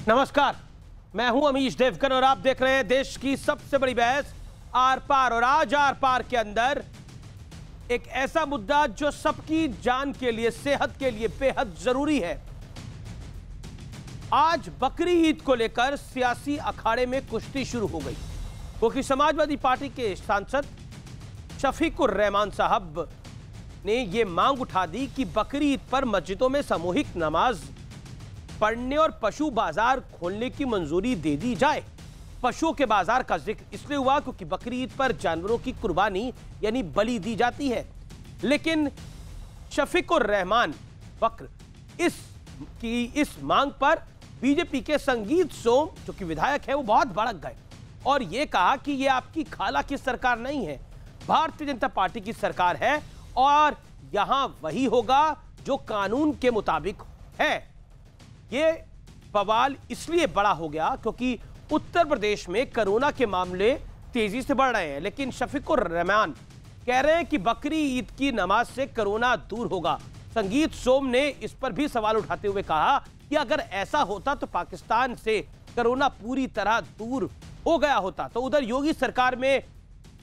नमस्कार, मैं हूं अमीश देवगन और आप देख रहे हैं देश की सबसे बड़ी बहस आर पार। और आज आर पार के अंदर एक ऐसा मुद्दा जो सबकी जान के लिए, सेहत के लिए बेहद जरूरी है। आज बकरी ईद को लेकर सियासी अखाड़े में कुश्ती शुरू हो गई, क्योंकि समाजवादी पार्टी के सांसद शफीकुर रहमान साहब ने यह मांग उठा दी कि बकरी ईद पर मस्जिदों में सामूहिक नमाज पढ़ने और पशु बाजार खोलने की मंजूरी दे दी जाए। पशुओं के बाजार का जिक्र इसलिए हुआ क्योंकि बकरी ईद पर जानवरों की कुर्बानी यानी बलि दी जाती है। लेकिन शफीकुर रहमान बकर इस मांग पर बीजेपी के संगीत सोम जो कि विधायक है वो बहुत भड़क गए और ये कहा कि ये आपकी खाला की सरकार नहीं है, भारतीय जनता पार्टी की सरकार है और यहां वही होगा जो कानून के मुताबिक है। ये बवाल इसलिए बड़ा हो गया क्योंकि उत्तर प्रदेश में कोरोना के मामले तेजी से बढ़ रहे हैं, लेकिन शफीकुर रहमान कह रहे हैं कि बकरी ईद की नमाज से कोरोना दूर होगा। संगीत सोम ने इस पर भी सवाल उठाते हुए कहा कि अगर ऐसा होता तो पाकिस्तान से कोरोना पूरी तरह दूर हो गया होता। तो उधर योगी सरकार में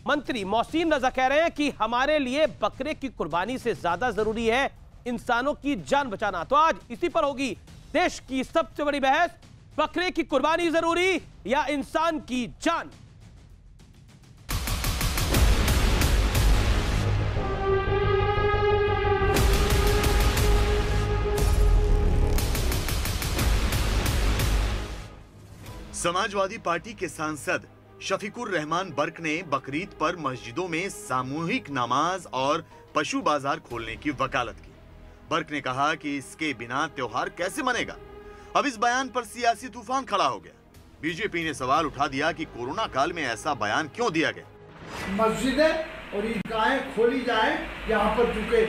मंत्री मोहसिन रजा कह रहे हैं कि हमारे लिए बकरे की कुर्बानी से ज्यादा जरूरी है इंसानों की जान बचाना। तो आज इसी पर होगी देश की सबसे बड़ी बहस, बकरे की कुर्बानी जरूरी या इंसान की जान। समाजवादी पार्टी के सांसद शफीकुर रहमान बर्क ने बकरीद पर मस्जिदों में सामूहिक नमाज और पशु बाजार खोलने की वकालत की। बर्क ने कहा कि इसके बिना त्योहार कैसे मनेगा। अब इस बयान पर सियासी तूफान खड़ा हो गया। बीजेपी ने सवाल उठा दिया कि कोरोना काल में ऐसा बयान क्यों दिया गया। मस्जिदें और ईदगाहें खोली जाए, यहाँ पर चूंकि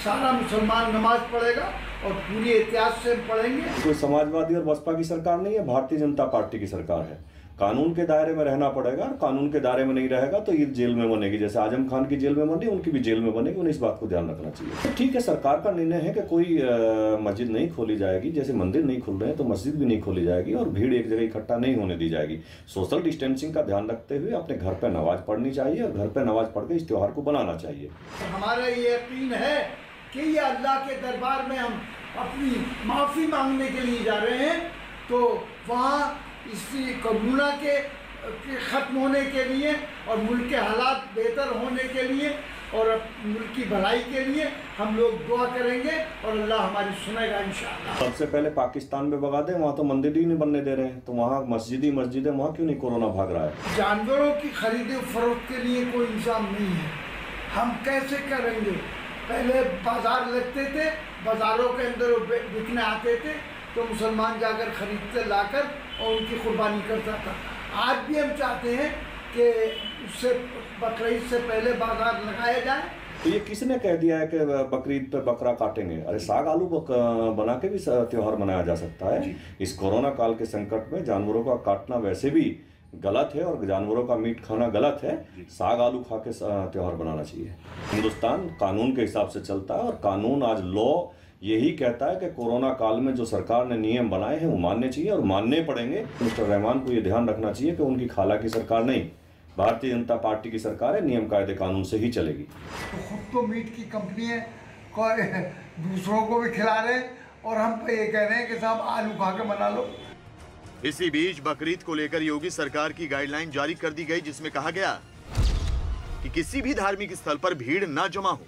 सारा मुसलमान नमाज पढ़ेगा और पूरी एहतियात से पढ़ेंगे। कोई समाजवादी और बसपा की सरकार नहीं है, भारतीय जनता पार्टी की सरकार है। कानून के दायरे में रहना पड़ेगा और कानून के दायरे में नहीं रहेगा तो ईद जेल में बनेगी। जैसे आजम खान की जेल में बनी, उनकी भी जेल में बनेगी। उन्हें इस बात को ध्यान रखना चाहिए। तो ठीक है, सरकार का निर्णय है कि कोई मस्जिद नहीं खोली जाएगी। जैसे मंदिर नहीं खुल रहे हैं तो मस्जिद भी नहीं खोली जाएगी और भीड़ एक जगह इकट्ठा नहीं होने दी जाएगी। सोशल डिस्टेंसिंग का ध्यान रखते हुए अपने घर पर नमाज पढ़नी चाहिए और घर पर नमाज पढ़ के इस त्योहार को बनाना चाहिए। हमारा ये यकीन है कि ये अल्लाह के दरबार में हम अपनी माफ़ी मांगने के लिए जा रहे हैं, तो वहाँ इसी कोरोना के ख़त्म होने के लिए और मुल्क के हालात बेहतर होने के लिए और मुल्क की भलाई के लिए हम लोग दुआ करेंगे और अल्लाह हमारी सुनेगा इंशाअल्लाह। सबसे पहले पाकिस्तान में भगा दें, वहाँ तो मंदिर ही नहीं बनने दे रहे हैं, तो वहाँ मस्जिद है, वहाँ क्यों नहीं कोरोना भाग रहा है। जानवरों की खरीद फरोख्त के लिए कोई इंतजाम नहीं है, हम कैसे करेंगे। पहले बाजार लगते थे, बाजारों के अंदर बिकने आते थे तो मुसलमान जाकर खरीदते लाकर और उनकी कुर्बानी करता था। आज भी हम चाहते हैं कि उससे बकरीद से पहले बाजार लगाया जाए। तो ये किसने कह दिया है कि बकरीद पे बकरा काटेंगे? अरे साग आलू बना के भी त्योहार मनाया जा सकता है। इस कोरोना काल के संकट में जानवरों का काटना वैसे भी गलत है और जानवरों का मीट खाना गलत है। साग आलू खा के त्योहार बनाना चाहिए। हिंदुस्तान कानून के हिसाब से चलता है और कानून आज लॉ यही कहता है कि कोरोना काल में जो सरकार ने नियम बनाए हैं वो मानने चाहिए और मानने पड़ेंगे। मिस्टर रहमान को ये ध्यान रखना चाहिए कि उनकी खाला की सरकार नहीं, भारतीय जनता पार्टी की सरकार है, नियम कायदे कानून से ही चलेगी। खुद तो मीट की कंपनी है, दूसरों को भी खिला रहे और हम तो ये कह रहे हैं कि साहब आलू खा के बना लो। इसी बीच बकरीद को लेकर योगी सरकार की गाइडलाइन जारी कर दी गई, जिसमें कहा गया कि किसी भी धार्मिक स्थल पर भीड़ न जमा हो,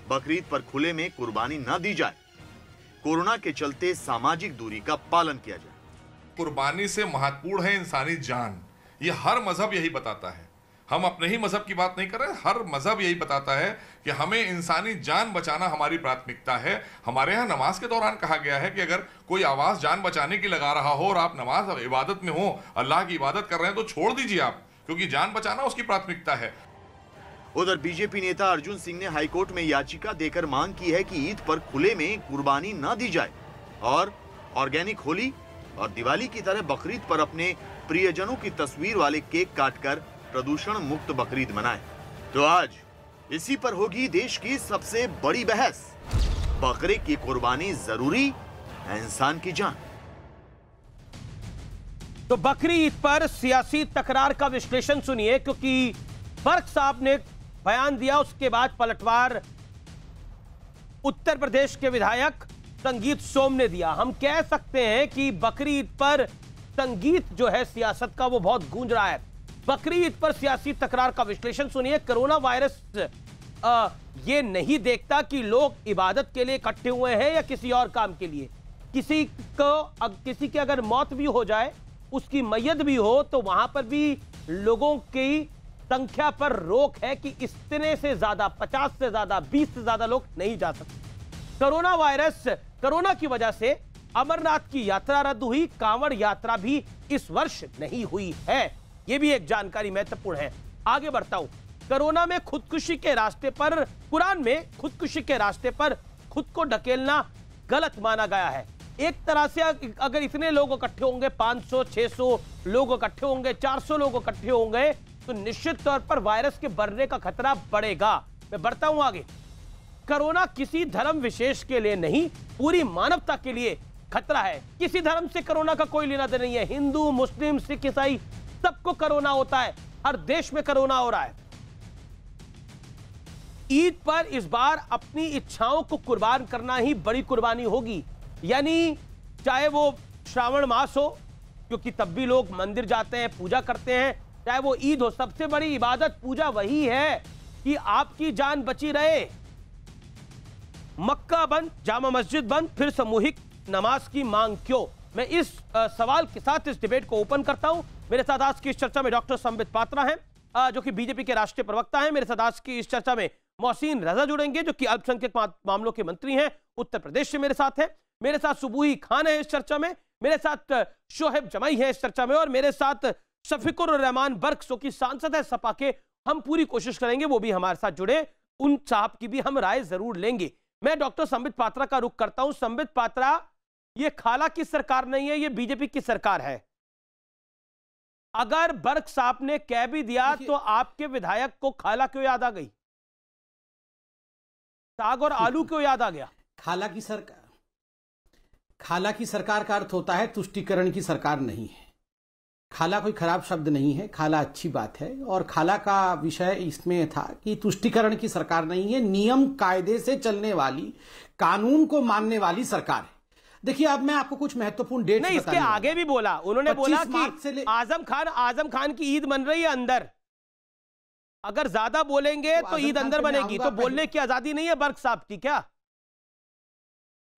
बकरीद पर खुले में कुर्बानी न दी जाए, कोरोना के चलते सामाजिक दूरी का पालन किया जाए। कुर्बानी से महत्वपूर्ण है इंसानी जान, ये हर मजहब यही बताता है। हम अपने ही मजहब की बात नहीं कर रहे, हर मजहब यही बताता है कि हमें इंसानी जान बचाना हमारी प्राथमिकता है। हमारे यहाँ नमाज के दौरान कहा गया है कि अगर कोई आवाज जान बचाने की लगा रहा हो और आप नमाज इबादत में हो, अल्लाह की इबादत कर रहे हैं, तो छोड़ दीजिए आप, क्योंकि जान बचाना उसकी प्राथमिकता है। उधर बीजेपी नेता अर्जुन सिंह ने हाईकोर्ट में याचिका देकर मांग की है कि ईद पर खुले में कुर्बानी न दी जाए और ऑर्गेनिक होली और दिवाली की तरह बकरीद पर अपने प्रियजनों की तस्वीर वाले केक काटकर प्रदूषण मुक्त बकरीद मनाएं। तो आज इसी पर होगी देश की सबसे बड़ी बहस, बकरे की कुर्बानी जरूरी है इंसान की जान। तो बकरी ईद पर सियासी तकरार का विश्लेषण सुनिए, क्योंकि बर्क साहब ने बयान दिया, उसके बाद पलटवार उत्तर प्रदेश के विधायक संगीत सोम ने दिया। हम कह सकते हैं कि बकरी ईद पर संगीत जो है सियासत का वो बहुत गूंज रहा है। बकरी ईद पर सियासी तकरार का विश्लेषण सुनिए। कोरोना वायरस ये नहीं देखता कि लोग इबादत के लिए इकट्ठे हुए हैं या किसी और काम के लिए। किसी की अगर मौत भी हो जाए, उसकी मैयत भी हो, तो वहां पर भी लोगों की संख्या पर रोक है कि इतने से ज्यादा, 50 से ज्यादा, 20 से ज्यादा लोग नहीं जा सकते। कोरोना की वजह से अमरनाथ की यात्रा रद्द हुई, कांवड़ यात्रा भी इस वर्ष नहीं हुई है। यह भी एक जानकारी महत्वपूर्ण है। आगे बढ़ता हूं। कोरोना में खुदकुशी के रास्ते पर, कुरान में खुदकुशी के रास्ते पर खुद को ढकेलना गलत माना गया है। एक तरह से अगर इतने लोग इकट्ठे होंगे, 500, 600 लोग इकट्ठे होंगे, 400 लोग इकट्ठे होंगे, तो निश्चित तौर पर वायरस के बढ़ने का खतरा बढ़ेगा। मैं बढ़ता हूं आगे। कोरोना किसी धर्म विशेष के लिए नहीं, पूरी मानवता के लिए खतरा है। किसी धर्म से कोरोना का कोई लेना देना नहीं है। हिंदू, मुस्लिम, सिख, ईसाई सबको कोरोना होता है। हर देश में कोरोना हो रहा है। ईद पर इस बार अपनी इच्छाओं को कुर्बान करना ही बड़ी कुर्बानी होगी। यानी चाहे वो श्रावण मास हो, क्योंकि तब भी लोग मंदिर जाते हैं, पूजा करते हैं, चाहे वो ईद हो, सबसे बड़ी इबादत पूजा वही है कि आपकी जान बची रहे। मक्का बंद, जामा मस्जिद बंद, फिर सामूहिक नमाज की मांग क्यों? मैं इस सवाल के साथ इस डिबेट को ओपन करता हूं। मेरे साथ आज की इस चर्चा में डॉक्टर संबित पात्रा हैं, जो कि बीजेपी के राष्ट्रीय प्रवक्ता हैं। मेरे साथ आज की इस चर्चा में मोहसिन रजा जुड़ेंगे, जो कि अल्पसंख्यक मामलों के मंत्री हैं, उत्तर प्रदेश से मेरे साथ हैं। मेरे साथ सुबूही खान है इस चर्चा में, मेरे साथ शोहेब जमाई है इस चर्चा में, और मेरे साथ शफीकुर रहमान बर्क, जो कि सांसद है सपा के। हम पूरी कोशिश करेंगे वो भी हमारे साथ जुड़े, उन साहब की भी हम राय जरूर लेंगे। मैं डॉक्टर संबित पात्रा का रुख करता हूं। संबित पात्रा, ये खाला की सरकार नहीं है, ये बीजेपी की सरकार है। अगर बर्क साहब ने कह भी दिया तो आपके विधायक को खाला क्यों याद आ गई? साग और आलू क्यों याद आ गया? खाला की सरकार का अर्थ होता है तुष्टीकरण की सरकार नहीं है। खाला कोई खराब शब्द नहीं है, खाला अच्छी बात है। और खाला का विषय इसमें था कि तुष्टीकरण की सरकार नहीं है, नियम कायदे से चलने वाली, कानून को मानने वाली सरकार है। देखिए, अब मैं आपको कुछ महत्वपूर्ण डेट नहीं, इसके आगे भी बोला उन्होंने, बोला कि आजम खान की ईद बन रही है अंदर। अगर ज्यादा बोलेंगे तो ईद अंदर बनेगी, तो बोलने की आजादी नहीं है बर्क साहब की क्या?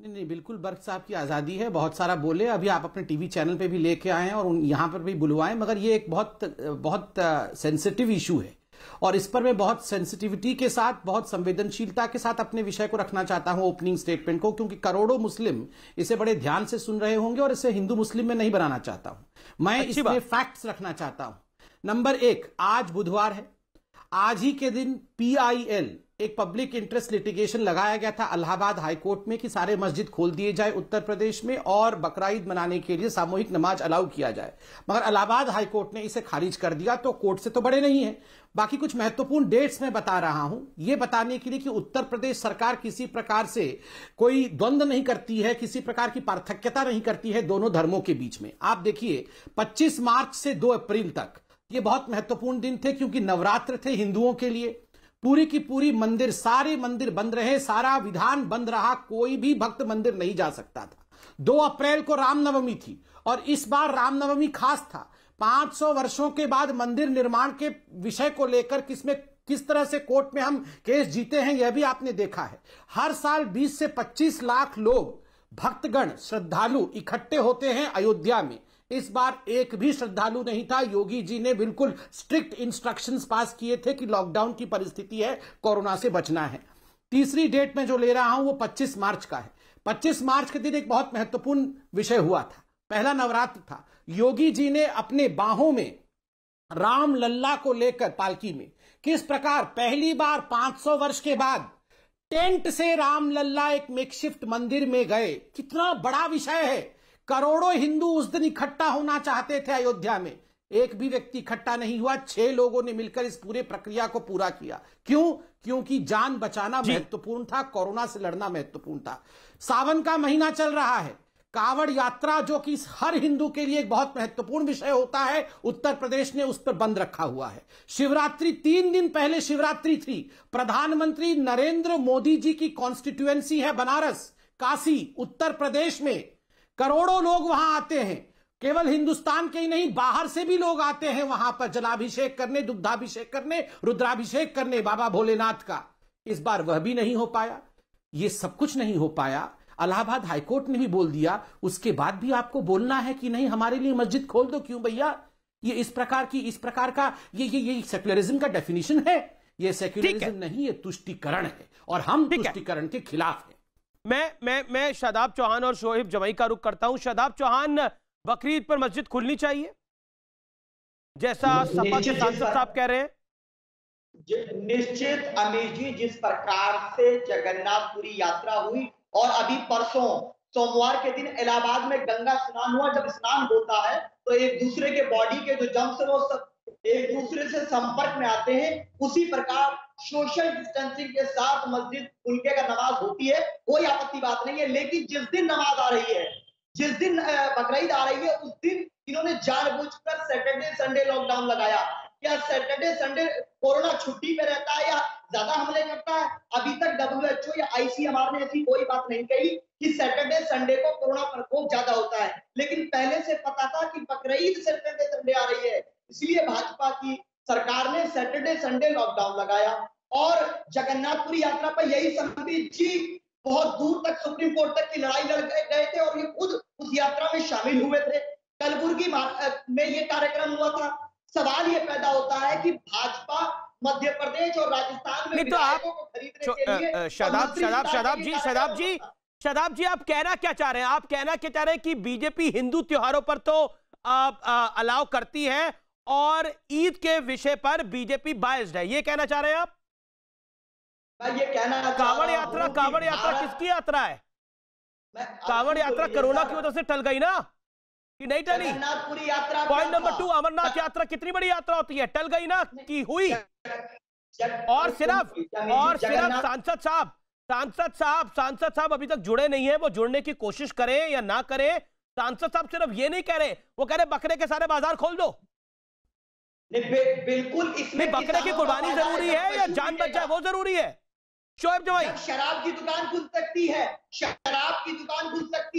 नहीं, बिल्कुल बर्क साहब की आजादी है, बहुत सारा बोले। अभी आप अपने टीवी चैनल पे भी लेके आए हैं और यहां पर भी बुलवाएं, मगर ये एक बहुत सेंसिटिव इशू है और इस पर मैं बहुत सेंसिटिविटी के साथ, बहुत संवेदनशीलता के साथ अपने विषय को रखना चाहता हूं, ओपनिंग स्टेटमेंट को, क्योंकि करोड़ों मुस्लिम इसे बड़े ध्यान से सुन रहे होंगे और इसे हिंदू मुस्लिम में नहीं बनाना चाहता हूं मैं। इसमें फैक्ट्स रखना चाहता हूं। नंबर 1, आज बुधवार है। आज ही के दिन PIL, एक पब्लिक इंटरेस्ट लिटिगेशन लगाया गया था इलाहाबाद हाईकोर्ट में कि सारे मस्जिद खोल दिए जाए उत्तर प्रदेश में और बकरा ईद मनाने के लिए सामूहिक नमाज अलाउ किया जाए, मगर इलाहाबाद हाईकोर्ट ने इसे खारिज कर दिया। तो कोर्ट से तो बड़े नहीं है। बाकी कुछ महत्वपूर्ण डेट्स मैं बता रहा हूं, यह बताने के लिए कि उत्तर प्रदेश सरकार किसी प्रकार से कोई द्वंद्व नहीं करती है, किसी प्रकार की पार्थक्यता नहीं करती है दोनों धर्मों के बीच में। आप देखिए, 25 मार्च से 2 अप्रैल तक ये बहुत महत्वपूर्ण दिन थे, क्योंकि नवरात्र थे हिंदुओं के लिए। पूरी की पूरी मंदिर, सारे मंदिर बंद रहे, सारा विधान बंद रहा, कोई भी भक्त मंदिर नहीं जा सकता था। 2 अप्रैल को रामनवमी थी और इस बार रामनवमी खास था। 500 वर्षों के बाद मंदिर निर्माण के विषय को लेकर किस तरह से कोर्ट में हम केस जीते हैं, यह भी आपने देखा है। हर साल 20 से 25 लाख लोग, भक्तगण, श्रद्धालु इकट्ठे होते हैं अयोध्या में। इस बार एक भी श्रद्धालु नहीं था। योगी जी ने बिल्कुल स्ट्रिक्ट इंस्ट्रक्शंस पास किए थे कि लॉकडाउन की परिस्थिति है, कोरोना से बचना है। तीसरी डेट में जो ले रहा हूं वो 25 मार्च का है। 25 मार्च के दिन एक बहुत महत्वपूर्ण विषय हुआ था। पहला नवरात्र था। योगी जी ने अपने बाहों में राम लल्ला को लेकर पालकी में किस प्रकार पहली बार 500 वर्ष के बाद टेंट से राम लल्ला एक मेकशिफ्ट मंदिर में गए। कितना बड़ा विषय है। करोड़ों हिंदू उस दिन इकट्ठा होना चाहते थे अयोध्या में, एक भी व्यक्ति इकट्ठा नहीं हुआ। 6 लोगों ने मिलकर इस पूरे प्रक्रिया को पूरा किया। क्यों? क्योंकि जान बचाना महत्वपूर्ण था, कोरोना से लड़ना महत्वपूर्ण था। सावन का महीना चल रहा है, कांवड़ यात्रा जो कि हर हिंदू के लिए एक बहुत महत्वपूर्ण विषय होता है, उत्तर प्रदेश ने उस पर बंद रखा हुआ है। शिवरात्रि 3 दिन पहले शिवरात्रि थी। प्रधानमंत्री नरेंद्र मोदी जी की कॉन्स्टिट्यूएंसी है बनारस, काशी, उत्तर प्रदेश में। करोड़ों लोग वहां आते हैं, केवल हिंदुस्तान के ही नहीं, बाहर से भी लोग आते हैं वहां पर जलाभिषेक करने, दुग्धाभिषेक करने, रुद्राभिषेक करने बाबा भोलेनाथ का। इस बार वह भी नहीं हो पाया। ये सब कुछ नहीं हो पाया। इलाहाबाद हाईकोर्ट ने भी बोल दिया, उसके बाद भी आपको बोलना है कि नहीं हमारे लिए मस्जिद खोल दो। क्यों भैया? ये इस प्रकार का ये सेक्युलरिज्म का डेफिनेशन है? ये सेक्युलरिज्म नहीं, ये तुष्टिकरण है और हम तुष्टिकरण के खिलाफ हैं। मैं शादाब चौहान और शोएब जमई का रुख करता हूं। शादाब चौहान, बकरीद पर मस्जिद खुलनी चाहिए जैसा सपा के सांसद साहब कह रहे हैं? निश्चित अमीर जी, जिस प्रकार से जगन्नाथपुरी यात्रा हुई और अभी परसों सोमवार के दिन इलाहाबाद में गंगा स्नान हुआ, जब स्नान होता है तो एक दूसरे के बॉडी के जो जम्स है वो सब एक दूसरे से संपर्क में आते हैं। उसी प्रकार सोशल डिस्टेंसिंग के साथ मस्जिद खुलके का नमाज होती है, कोई आपत्ति बात नहीं है। लेकिन जिस दिन नमाज आ रही है, जिस दिन बकरीद आ रही है, उस दिन इन्होंने जानबूझकर सैटरडे संडे लॉकडाउन लगाया। क्या सैटरडे संडे कोरोना छुट्टी पे रहता है या ज्यादा हमले करता है? अभी तक WHO या ICMR ने ऐसी कोई बात नहीं कही कि सैटरडे संडे को कोरोना प्रकोप ज्यादा होता है। लेकिन पहले से पता था कि बकरीद सैटरडे संडे आ रही है, इसलिए भाजपा की सरकार ने सैटरडे संडे लॉकडाउन लगाया। और जगन्नाथपुरी यात्रा पर यही संबित जी बहुत दूर तक सुप्रीम कोर्ट तक की लड़ाई लड़ गए थे और ये खुद उस यात्रा में शामिल हुए थे। कलबुर्गी में ये कार्यक्रम हुआ था। सवाल ये पैदा होता है कि भाजपा मध्य प्रदेश और राजस्थान में विधायकों को खरीदने के लिए शादाब जी, आप कहना क्या चाह रहे हैं? आप कहना क्या चाह रहे हैं कि बीजेपी हिंदू त्योहारों पर तो अलाउ करती है और ईद के विषय पर बीजेपी बायस्ड है, ये कहना चाह रहे हैं आप? मैं ये कहना कांवड़ यात्रा किसकी यात्रा है? कांवड़ यात्रा कोरोना की वजह से टल गई ना, कि नहीं टली? जगन्नाथपुरी यात्रा पॉइंट नंबर 2, अमरनाथ यात्रा कितनी बड़ी यात्रा होती है, टल गई ना कि हुई? और सिर्फ सांसद साहब अभी तक जुड़े नहीं है, वो जुड़ने की कोशिश करें या ना करें। सांसद साहब सिर्फ ये नहीं कह रहे, वो कह रहे बकरे के सारे बाजार खोल दो। बिल्कुल, इसमें बकरे की कुर्बानी जरूरी है या जान बच जाए वो जरूरी है? शोएब जमाई, शराब की दुकान खुल सकती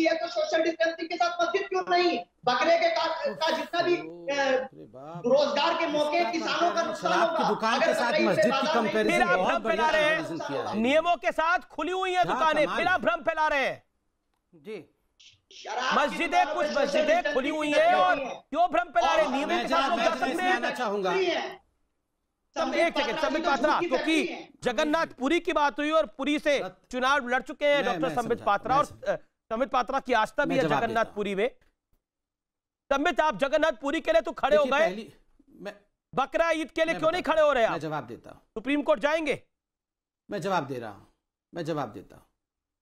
है, तो सोशल डिस्टेंसिंग के साथ मस्जिद क्यों नहीं? बकरे के का जितना भी रोजगार के मौके किसानों का शराब की दुकान के साथ मस्जिद की कंपैरिजन बहुत बढ़िया कंपैरिजन किया है। नियमों के साथ खुली हुई है दुकानें, फिर आप भ्रम फैला रहे हैं जी। कुछ मस्जिदें खुली हुई है और क्यों भ्रम फैला रहे हैं? नियमों के साथ लोग जा सकते हैं। चाहूंगा एक सेकंड, संबित पात्रा, क्योंकि जगन्नाथपुरी की बात हुई और पुरी से चुनाव लड़ चुके हैं डॉक्टर संबित पात्रा, और संबित पात्रा की आस्था भी है जगन्नाथपुरी में। संबित, आप जगन्नाथपुरी के लिए तो खड़े हो गए, बकरा ईद के लिए क्यों नहीं खड़े हो रहे? मैं जवाब देता हूं। सुप्रीम कोर्ट जाएंगे? मैं जवाब दे रहा हूं, मैं जवाब देता हूं।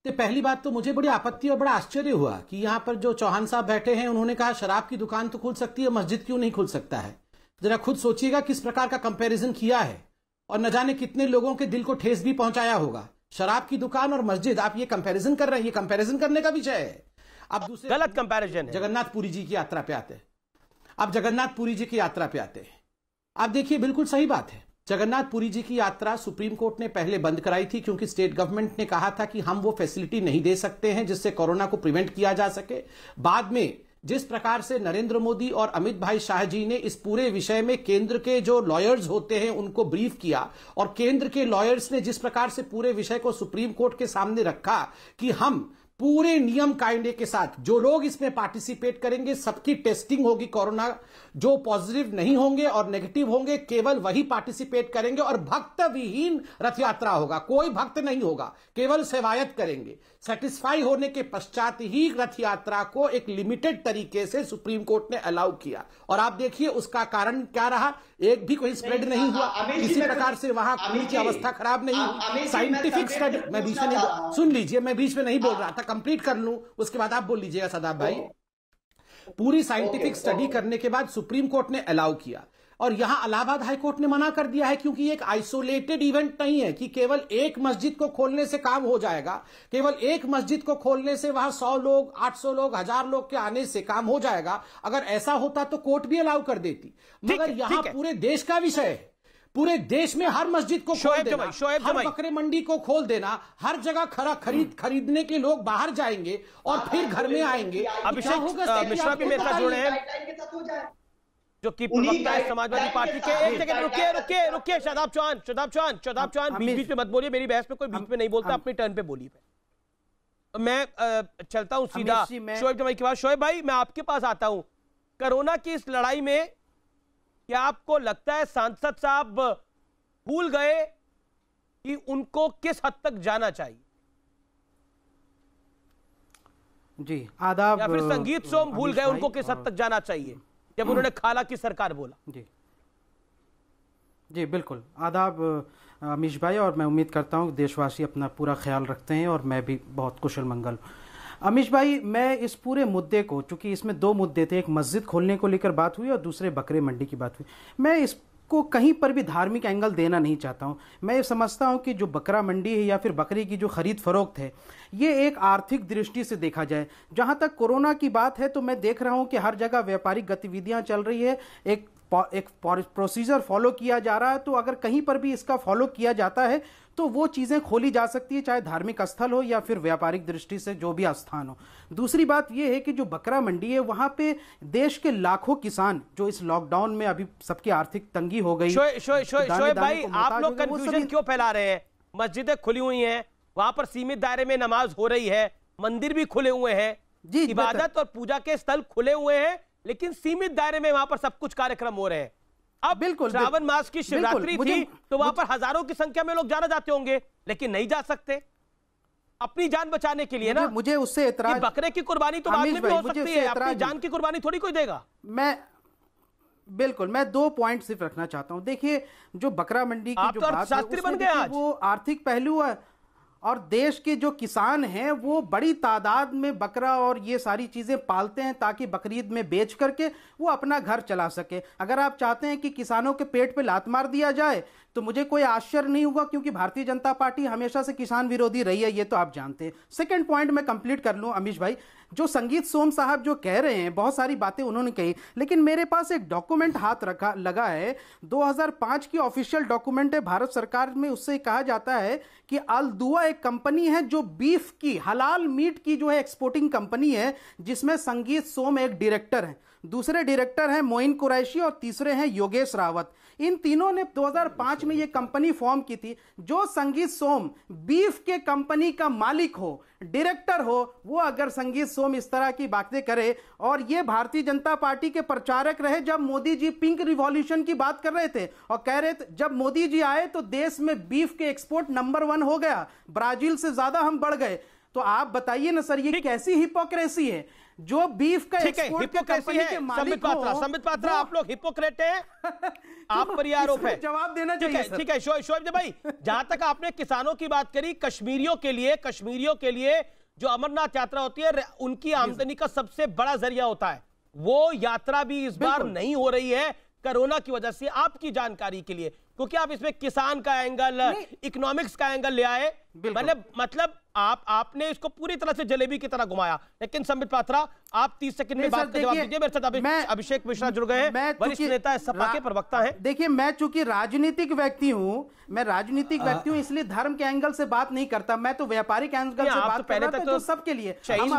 तो पहली बात तो मुझे बड़ी आपत्ति और बड़ा आश्चर्य हुआ कि यहां पर जो चौहान साहब बैठे हैं, उन्होंने कहा शराब की दुकान तो खुल सकती है, मस्जिद क्यों नहीं खुल सकता है? जरा खुद सोचिएगा किस प्रकार का कंपैरिजन किया है और न जाने कितने लोगों के दिल को ठेस भी पहुंचाया होगा। शराब की दुकान और मस्जिद, आप ये कंपैरिजन कर रहे हैं, ये कंपैरिजन करने का विषय है। अब दूसरे गलत कंपैरिजन है। जगन्नाथपुरी जी की यात्रा पे आते हैं। अब जगन्नाथपुरी जी की यात्रा पे आते हैं। आप देखिए, बिल्कुल सही बात है। जगन्नाथपुरी जी की यात्रा सुप्रीम कोर्ट ने पहले बंद कराई थी क्योंकि स्टेट गवर्नमेंट ने कहा था कि हम वो फैसिलिटी नहीं दे सकते हैं जिससे कोरोना को प्रिवेंट किया जा सके। बाद में जिस प्रकार से नरेंद्र मोदी और अमित भाई शाह जी ने इस पूरे विषय में केंद्र के जो लॉयर्स होते हैं उनको ब्रीफ किया और केंद्र के लॉयर्स ने जिस प्रकार से पूरे विषय को सुप्रीम कोर्ट के सामने रखा कि हम पूरे नियम कायदे के साथ जो लोग इसमें पार्टिसिपेट करेंगे सबकी टेस्टिंग होगी, कोरोना जो पॉजिटिव नहीं होंगे और नेगेटिव होंगे केवल वही पार्टिसिपेट करेंगे और भक्त विहीन रथ यात्रा होगा, कोई भक्त नहीं होगा, केवल सेवायत करेंगे। सेटिस्फाई होने के पश्चात ही रथ यात्रा को एक लिमिटेड तरीके से सुप्रीम कोर्ट ने अलाउ किया और आप देखिए उसका कारण क्या रहा, एक भी कोई स्प्रेड नहीं हुआ, किसी प्रकार से वहां खून की अवस्था खराब नहीं हुई। साइंटिफिक स्टडी, मैं बीच में नहीं, सुन लीजिए, मैं बीच में नहीं बोल रहा था, कंप्लीट कर लूं उसके बाद आप बोल लीजिएगा। सदाब भाई, पूरी साइंटिफिक स्टडी करने के बाद सुप्रीम कोर्ट ने अलाउ किया। और यहां इलाहाबाद हाईकोर्ट ने मना कर दिया है, क्योंकि एक आइसोलेटेड इवेंट नहीं है कि केवल एक मस्जिद को खोलने से काम हो जाएगा, केवल एक मस्जिद को खोलने से वहां 100 लोग 800 लोग 1000 लोग के आने से काम हो जाएगा। अगर ऐसा होता तो कोर्ट भी अलाउ कर देती, मगर यहां पूरे देश का विषय है, पूरे देश में हर मस्जिद को खोल देना, हर बकरे मंडी को खोल देना, हर जगह खरीदने के लोग बाहर जाएंगे और फिर घर में आएंगे। अभिषेक मिश्रा भी मेरे साथ जुड़े हैं, जो कि प्रवक्ता है समाजवादी पार्टी के। एक सेकंड रुकिए शादाब चौहान बीच में मत बोलिए, मेरी बहस में कोई बीच में नहीं बोलता, अपनी टर्न पे बोलिए। मैं चलता हूं सीधा शोएब जमाई के पास। शोएब भाई, मैं आपके पास आता हूं। कोरोना की इस लड़ाई में क्या आपको लगता है सांसद साहब भूल गए कि उनको किस हद तक जाना चाहिए? जी आदाब। या फिर संगीत सोम भूल गए उनको किस हद तक जाना चाहिए जब उन्होंने खाला की सरकार बोला? जी बिल्कुल आदाब अमीश भाई, और मैं उम्मीद करता हूं कि देशवासी अपना पूरा ख्याल रखते हैं और मैं भी बहुत कुशल मंगल। अमीश भाई, मैं इस पूरे मुद्दे को, चूंकि इसमें दो मुद्दे थे, एक मस्जिद खोलने को लेकर बात हुई और दूसरे बकरे मंडी की बात हुई, मैं इसको कहीं पर भी धार्मिक एंगल देना नहीं चाहता हूं। मैं ये समझता हूं कि जो बकरा मंडी है या फिर बकरी की जो खरीद फरोख्त है, ये एक आर्थिक दृष्टि से देखा जाए। जहां तक कोरोना की बात है तो मैं देख रहा हूं कि हर जगह व्यापारिक गतिविधियां चल रही है, एक प्रोसीजर फॉलो किया जा रहा है। तो अगर कहीं पर भी इसका फॉलो किया जाता है तो वो चीजें खोली जा सकती है, चाहे धार्मिक स्थल हो या फिर व्यापारिक दृष्टि से जो भी स्थान हो। दूसरी बात यह है कि जो बकरा मंडी है, वहां पे देश के लाखों किसान जो इस लॉकडाउन में अभी सबकी आर्थिक तंगी हो गई। शोएब भाई, आप लोग कंफ्यूजन क्यों फैला रहे हैं? मस्जिदें खुली हुई हैं, वहां पर सीमित दायरे में नमाज हो रही है, मंदिर भी खुले हुए हैं, इबादत और पूजा के स्थल खुले हुए हैं, लेकिन सीमित दायरे में वहां पर सब कुछ कार्यक्रम हो रहे हैं। अब बिल्कुल श्रावण मास की शिवरात्रि थी तो वहां पर हजारों की संख्या में लोग जाना जाते होंगे, लेकिन नहीं जा सकते अपनी जान बचाने के लिए ना। मुझे उससे एतराज, बकरे की कुर्बानी तो बाद में भी हो सकती है, अपनी जान की कुर्बानी थोड़ी कोई देगा। मैं 2 पॉइंट सिर्फ रखना चाहता हूं। देखिए, जो बकरा मंडी की जो बात है वो आर्थिक पहलू है, और देश के जो किसान हैं वो बड़ी तादाद में बकरा और ये सारी चीजें पालते हैं ताकि बकरीद में बेच करके वो अपना घर चला सके। अगर आप चाहते हैं कि किसानों के पेट पे लात मार दिया जाए तो मुझे कोई आश्चर्य नहीं होगा, क्योंकि भारतीय जनता पार्टी हमेशा से किसान विरोधी रही है, ये तो आप जानते हैं। सेकंड पॉइंट मैं कंप्लीट कर लूं अमीश भाई, जो संगीत सोम साहब जो कह रहे हैं, बहुत सारी बातें उन्होंने कही, लेकिन मेरे पास एक डॉक्यूमेंट हाथ लगा है, 2005 की ऑफिशियल डॉक्यूमेंट है भारत सरकार में। उससे कहा जाता है कि अल-दुआ एक कंपनी है जो बीफ की, हलाल मीट की जो है एक्सपोर्टिंग कंपनी है, जिसमें संगीत सोम एक डायरेक्टर है, दूसरे डायरेक्टर हैं मोइन कुरैशी और तीसरे हैं योगेश रावत। इन तीनों ने 2005 में यह कंपनी फॉर्म की थी। जो संगीत सोम बीफ के कंपनी का मालिक हो, डायरेक्टर हो, वो अगर संगीत सोम इस तरह की बातें करे, और ये भारतीय जनता पार्टी के प्रचारक रहे जब मोदी जी पिंक रिवॉल्यूशन की बात कर रहे थे और कह रहे थे जब मोदी जी आए तो देश में बीफ के एक्सपोर्ट नंबर 1 हो गया, ब्राजील से ज्यादा हम बढ़ गए। तो आप बताइए ना सर, ये कैसी हिपोक्रेसी है? जो बीफ का एक्सपोर्ट के कंपनी के मालिक हो, संबित पात्रा, आप लोग हिपोक्रेट हैं, आप पर यह आरोप है। जवाब देना चाहिए। ठीक है शोएब भाई, जहां तक आपने किसानों की बात करी, कश्मीरियों के लिए जो अमरनाथ यात्रा होती है, उनकी आमदनी का सबसे बड़ा जरिया होता है। वो यात्रा भी इस बार नहीं हो रही है कोरोना की वजह से। आपकी जानकारी के लिए, क्योंकि आप इसमें किसान का एंगल, इकोनॉमिक्स का एंगल ले आए, मतलब आपने इसको पूरी तरह से जलेबी की तरह घुमाया। लेकिन संबित पात्रा, आप 30 सेकंड में बात का जवाब दीजिए। मेरे साथ अभिषेक मिश्रा जुड़ गए हैं, वरिष्ठ नेता सपा के प्रवक्ता हैं। देखिए, मैं चूंकि राजनीतिक व्यक्ति हूं, इसलिए धर्म के एंगल से बात नहीं करता। मैं तो व्यापारिक एंगल से बात कर रहा था, जो सबके लिए। धर्म के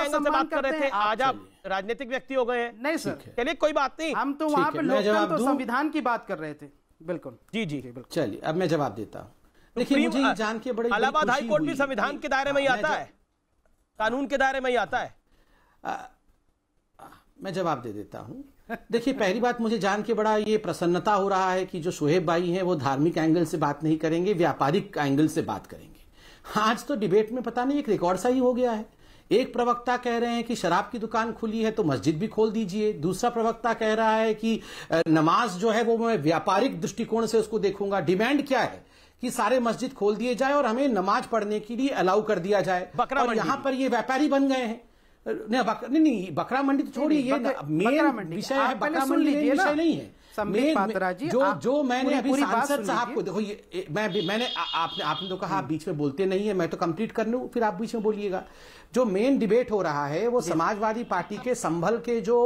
एंगल से बात कर रहे थे, आज आप राजनीतिक व्यक्ति हो गए हैं। नहीं सर, चलिए कोई बात नहीं, हम तो वहां पे लोकतंत्र तो संविधान की बात कर रहे थे। बिल्कुल जी चलिए, अब मैं जवाब देता हूं। देखिए, मुझे ये जान के बड़ी इलाहाबाद हाई कोर्ट भी संविधान के दायरे में ही आता है, कानून के दायरे में ही आता है। मैं जवाब दे देता हूं। देखिए, पहली बात, मुझे जान के बड़ा ये प्रसन्नता हो रहा है कि जो शोएब भाई हैं वो धार्मिक एंगल से बात नहीं करेंगे, व्यापारिक एंगल से बात करेंगे। आज तो डिबेट में पता नहीं एक रिकॉर्ड सा ही हो गया है। एक प्रवक्ता कह रहे हैं कि शराब की दुकान खुली है तो मस्जिद भी खोल दीजिए, दूसरा प्रवक्ता कह रहा है कि नमाज जो है वो मैं व्यापारिक दृष्टिकोण से उसको देखूंगा। डिमांड क्या है कि सारे मस्जिद खोल दिए जाए और हमें नमाज पढ़ने के लिए अलाउ कर दिया जाए। और यहां पर ये व्यापारी बन गए हैं। नहीं, बकरा मंडी तो छोड़िए, ये मेन विषय है, बकरा मंडी विषय नहीं है। संबित पात्रा जी, जो मैंने अभी सांसद साहब को देखो, ये मैंने आपने तो कहा आप बीच में बोलते नहीं है, मैं तो कंप्लीट कर लूं फिर आप बीच में बोलिएगा। जो मेन डिबेट हो रहा है वो समाजवादी पार्टी के संभल के जो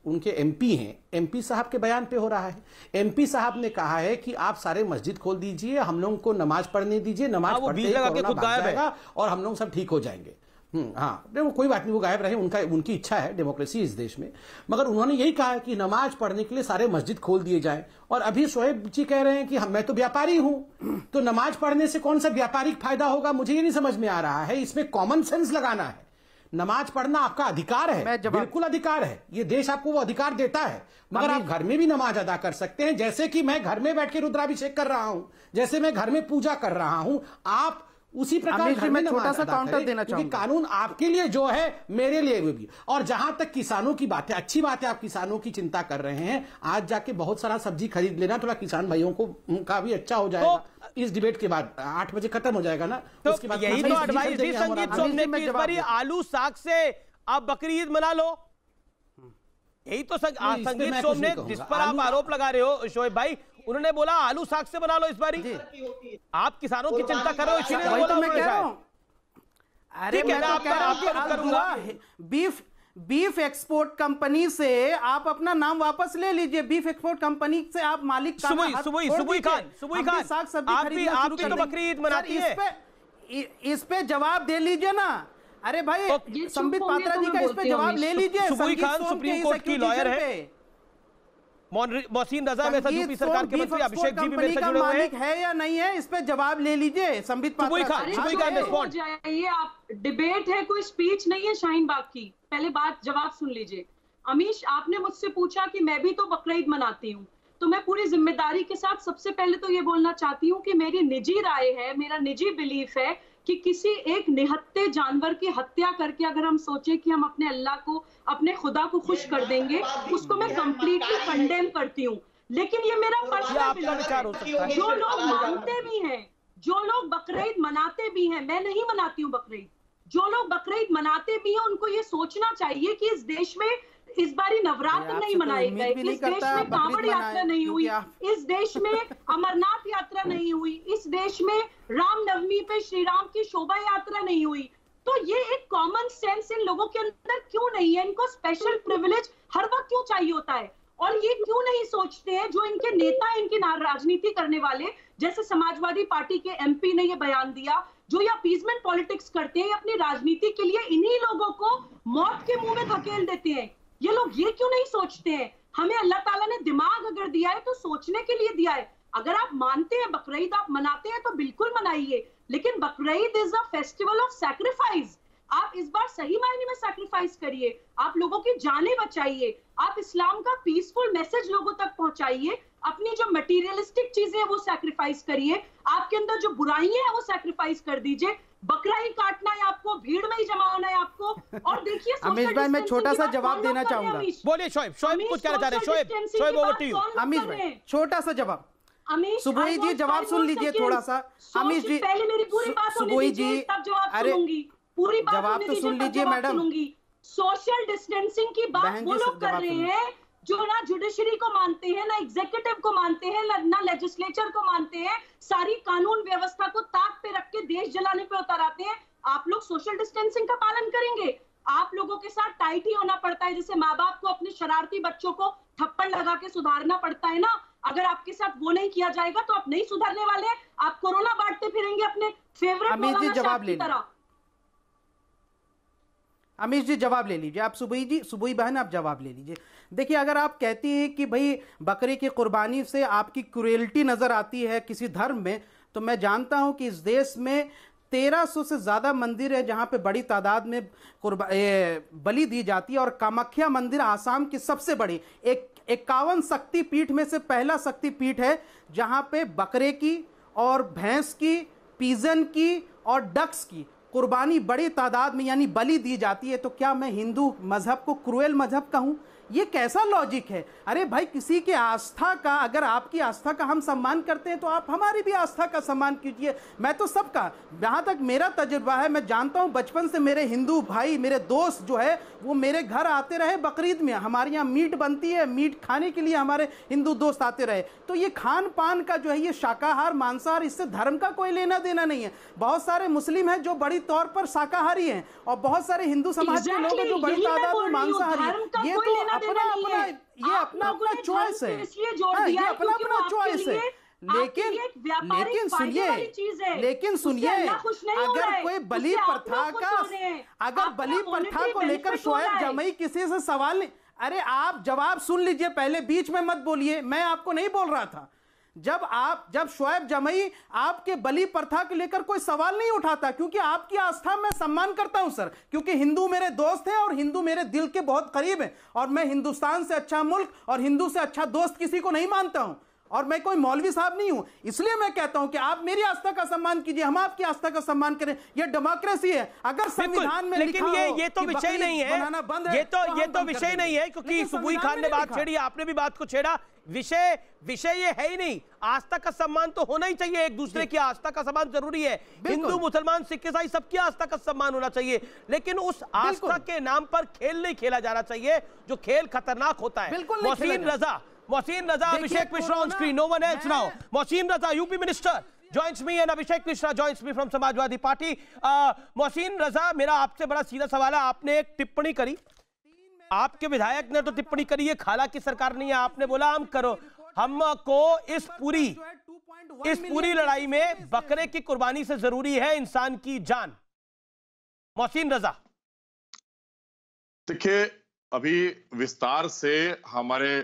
उनके एमपी हैं, एमपी साहब के बयान पे हो रहा है। एमपी साहब ने कहा है कि आप सारे मस्जिद खोल दीजिए, हम लोगों को नमाज पढ़ने दीजिए, नमाज पढ़ते ही कोरोना भाग जाएगा और हम लोग सब ठीक हो जाएंगे। हाँ, वो कोई बात नहीं, वो गायब रहे, उनकी इच्छा है, डेमोक्रेसी इस देश में। मगर उन्होंने यही कहा कि नमाज पढ़ने के लिए सारे मस्जिद खोल दिए जाएं। और अभी शोएब जी कह रहे हैं कि मैं तो व्यापारी हूं, तो नमाज पढ़ने से कौन सा व्यापारिक फायदा होगा, मुझे ये नहीं समझ में आ रहा है। इसमें कॉमन सेंस लगाना है। नमाज पढ़ना आपका अधिकार है, बिल्कुल अधिकार है, ये देश आपको वो अधिकार देता है। मगर आप घर में भी नमाज अदा कर सकते हैं, जैसे कि मैं घर में बैठ के रुद्राभिषेक कर रहा हूं, जैसे मैं घर में पूजा कर रहा हूं, आप उसी प्रकार घर में छोटा सा काउंटर देना चाहूंगा। कानून आपके लिए जो है मेरे लिए भी। और जहां तक किसानों की बात है, अच्छी बात है आप किसानों की चिंता कर रहे हैं। आज जाके बहुत सारा सब्जी खरीद लेना, थोड़ा किसान भाइयों को का भी अच्छा हो जाएगा। तो इस डिबेट के बाद 8 बजे खत्म हो जाएगा ना, तो उसके बाद यही तो एडवाइस दी संगीत सोमने की, इस बार आलू साग से आप बकरी ईद मना लो। यही तो संगीत सोमने जिस पर आप आरोप लगा रहे हो शोएब भाई, उन्होंने बोला आलू साग से बना लो इस बारी। आप किसानों की चिंता कर रहे हो, इसीलिए बोला मैं कह रहा हूं। अरे मैं तो कह रहा हूं करूंगा बीफ एक्सपोर्ट कंपनी से आप अपना नाम वापस ले लीजिए। बीफ एक्सपोर्ट कंपनी से आप मालिक का सुबुई खान साग सब्जी खरीदना शुरू कर तो बकरी ईद मनाती है। इस पे जवाब दे लीजिए ना। अरे भाई संबित पात्रा जी का इस पे जवाब ले लीजिए। सुबुई खान सुप्रीम कोर्ट की लॉयर है। मोहसिन रजा में यूपी सरकार के मंत्री अभिषेक जी भी मेरे से जुड़े हुए हैं। है या नहीं है, इस पे जवाब ले लीजिए संबित पात्रा। ये आप डिबेट है, कोई स्पीच नहीं है शाहीन बाग की। पहले बात जवाब सुन लीजिए। अमीश, आपने मुझसे पूछा कि मैं भी तो बकरीद मनाती हूँ, तो मैं पूरी जिम्मेदारी के साथ सबसे पहले तो ये बोलना चाहती हूँ कि मेरी निजी राय है, मेरा निजी बिलीफ है कि किसी एक निहत्थे जानवर की हत्या करके अगर हम सोचे कि हम अपने अल्लाह को, अपने खुदा को खुश कर देंगे, उसको मैं कंप्लीटली कंडेम करती हूँ। लेकिन ये मेरा पर्सनल विचार हो सकता है। जो लोग मानते भी हैं, जो लोग बकरीद मनाते भी हैं, मैं नहीं मनाती हूँ बकरीद, जो लोग बकरीद मनाते भी हैं उनको ये सोचना चाहिए कि इस देश में इस बारी नवरात्र नहीं मनाए गए, इस देश में कांवड़ यात्रा नहीं हुई, इस देश में अमरनाथ यात्रा नहीं हुई, इस देश में रामनवमी पे श्री राम की शोभा यात्रा नहीं हुई। तो ये एक कॉमन सेंस इन लोगों के अंदर क्यों नहीं है? इनको स्पेशल प्रिविलेज हर वक्त क्यों चाहिए होता है? और ये क्यों नहीं सोचते हैं जो इनके नेता, इनकी राजनीति करने वाले, जैसे समाजवादी पार्टी के एमपी ने ये बयान दिया, जो ये अपीजमेंट पॉलिटिक्स करते हैं अपनी राजनीति के लिए, इन्हीं लोगों को मौत के मुंह में धकेल देते हैं। ये लोग ये क्यों नहीं सोचते हैं? हमें अल्लाह ताला ने दिमाग अगर दिया है तो सोचने के लिए दिया है। अगर आप मानते हैं बकरीद आप मनाते हैं तो बिल्कुल मनाइए, लेकिन Bakrid is a festival of sacrifice. आप इस बार सही मायने में सैक्रिफाइस करिए, आप लोगों की जानें बचाइए, आप इस्लाम का पीसफुल मैसेज लोगों तक पहुंचाइए, अपनी जो मटेरियलिस्टिक चीजें हैं वो सैक्रिफाइस करिए, आपके अंदर जो बुराइयां हैं वो सैक्रिफाइस कर दीजिए। बकरा ही काटना है आपको, भीड़ में ही जमा होना है आपको। और देखिए अमीश भाई, मैं छोटा सा जवाब देना चाहूंगा। बोलिए शोएब कुछ कहना चाह रहे हैं। Shoaib over to you. Amish भाई छोटा सा जवाब। सुबोई जी जवाब सुन लीजिए थोड़ा सा। अमीश जी पहले मेरी पूरी बात सुबोई जी, अरे पूरी बात जवाब तो सुन लीजिए मैडम। सोशल डिस्टेंसिंग की बात वो लोग कर रहे हैं जो ना जुडिशरी को मानते हैं, ना एग्जीक्यूटिव को मानते हैं, ना लेजिस्लेचर को मानते हैं, सारी कानून व्यवस्था को ताक पे रख के देश जलाने पे उतर आते हैं। आप लोग सोशल डिस्टेंसिंग का पालन करेंगे? आप लोगों के साथ टाइट ही होना पड़ता है, जैसे माँ बाप को अपने शरारती बच्चों को थप्पड़ लगा के सुधारना पड़ता है ना। अगर आपके साथ वो नहीं किया जाएगा तो आप नहीं सुधरने वाले, आप कोरोना बांटते फिरेंगे अपने फेवरेट मौलाना साहब की तरह। अमीश जी जवाब ले लीजिए। आप सुबुई बहन आप जवाब ले लीजिए। देखिए, अगर आप कहती हैं कि भाई बकरे की कुर्बानी से आपकी क्रूएल्टी नजर आती है किसी धर्म में, तो मैं जानता हूं कि इस देश में 1300 से ज्यादा मंदिर है जहां पे बड़ी तादाद में बलि दी जाती है। और कामाख्या मंदिर आसाम की सबसे बड़ी 51 शक्तिपीठ में से पहला शक्तिपीठ है जहां पे बकरे की और भैंस की, पीजन की और डक्स की कुर्बानी बड़ी तादाद में यानी बलि दी जाती है। तो क्या मैं हिंदू मजहब को क्रूएल मजहब कहूं? ये कैसा लॉजिक है? अरे भाई, किसी के आस्था का, अगर आपकी आस्था का हम सम्मान करते हैं तो आप हमारी भी आस्था का सम्मान कीजिए। मैं तो सबका, जहाँ तक मेरा तजुर्बा है, मैं जानता हूँ बचपन से मेरे हिंदू भाई, मेरे दोस्त जो है वो मेरे घर आते रहे बकरीद में। हमारे यहाँ मीट बनती है, मीट खाने के लिए हमारे हिंदू दोस्त आते रहे। तो ये खान पान का जो है, ये शाकाहार मांसाहार, इससे धर्म का कोई लेना देना नहीं है। बहुत सारे मुस्लिम हैं जो बड़ी तौर पर शाकाहारी हैं और बहुत सारे हिंदू समाज के लोग हैं जो बड़ी तादाद में मांसाहारी हैं। ये तो अपना चॉइस है, ये अपना चॉइस है। लेकिन सुनिए, अगर कोई बलि प्रथा का, अगर बलि प्रथा को लेकर शोएब जमई किसी से सवाल नहीं, अरे आप जवाब सुन लीजिए पहले, बीच में मत बोलिए, मैं आपको नहीं बोल रहा था। जब शोएब जमई आपके बलि प्रथा को लेकर कोई सवाल नहीं उठाता, क्योंकि आपकी आस्था मैं सम्मान करता हूं सर, क्योंकि हिंदू मेरे दोस्त हैं और हिंदू मेरे दिल के बहुत करीब हैं, और मैं हिंदुस्तान से अच्छा मुल्क और हिंदू से अच्छा दोस्त किसी को नहीं मानता हूं, और मैं कोई मौलवी साहब नहीं हूं। इसलिए मैं कहता हूं कि आप मेरी आस्था का सम्मान कीजिए, हम आपकी आस्था का सम्मान करें। ये डेमोक्रेसी है। अगर संविधान में लेकिन ये तो विषय नहीं है, ये तो विषय नहीं है, क्योंकि सुबुई खान ने बात छेड़ी, आपने भी बात को छेड़ा। विषय ये है ही नहीं। आस्था का सम्मान तो होना ही चाहिए, एक दूसरे की आस्था का सम्मान जरूरी है। हिंदू मुसलमान सिख ईसाई सबकी आस्था का सम्मान होना चाहिए, लेकिन उस आस्था के नाम पर खेल नहीं खेला जाना चाहिए, जो खेल खतरनाक होता है। Mohsin Raza, Abhishek Mishra on screen, no one else now. Mohsin Raza, UP Minister, joins me, and Abhishek Mishra joins me from Samajwadi Party. Mohsin Raza, मेरा आपसे बड़ा सीधा सवाल है। आपने एक टिप्पणी करी, आपके विधायक ने तो टिप्पणी करी है, खाला की सरकार नहीं है, आपने बोला हमको इस पूरी लड़ाई में बकरे की कुर्बानी से जरूरी है इंसान की जान। मोहसिन रजा, देखिए, अभी विस्तार से हमारे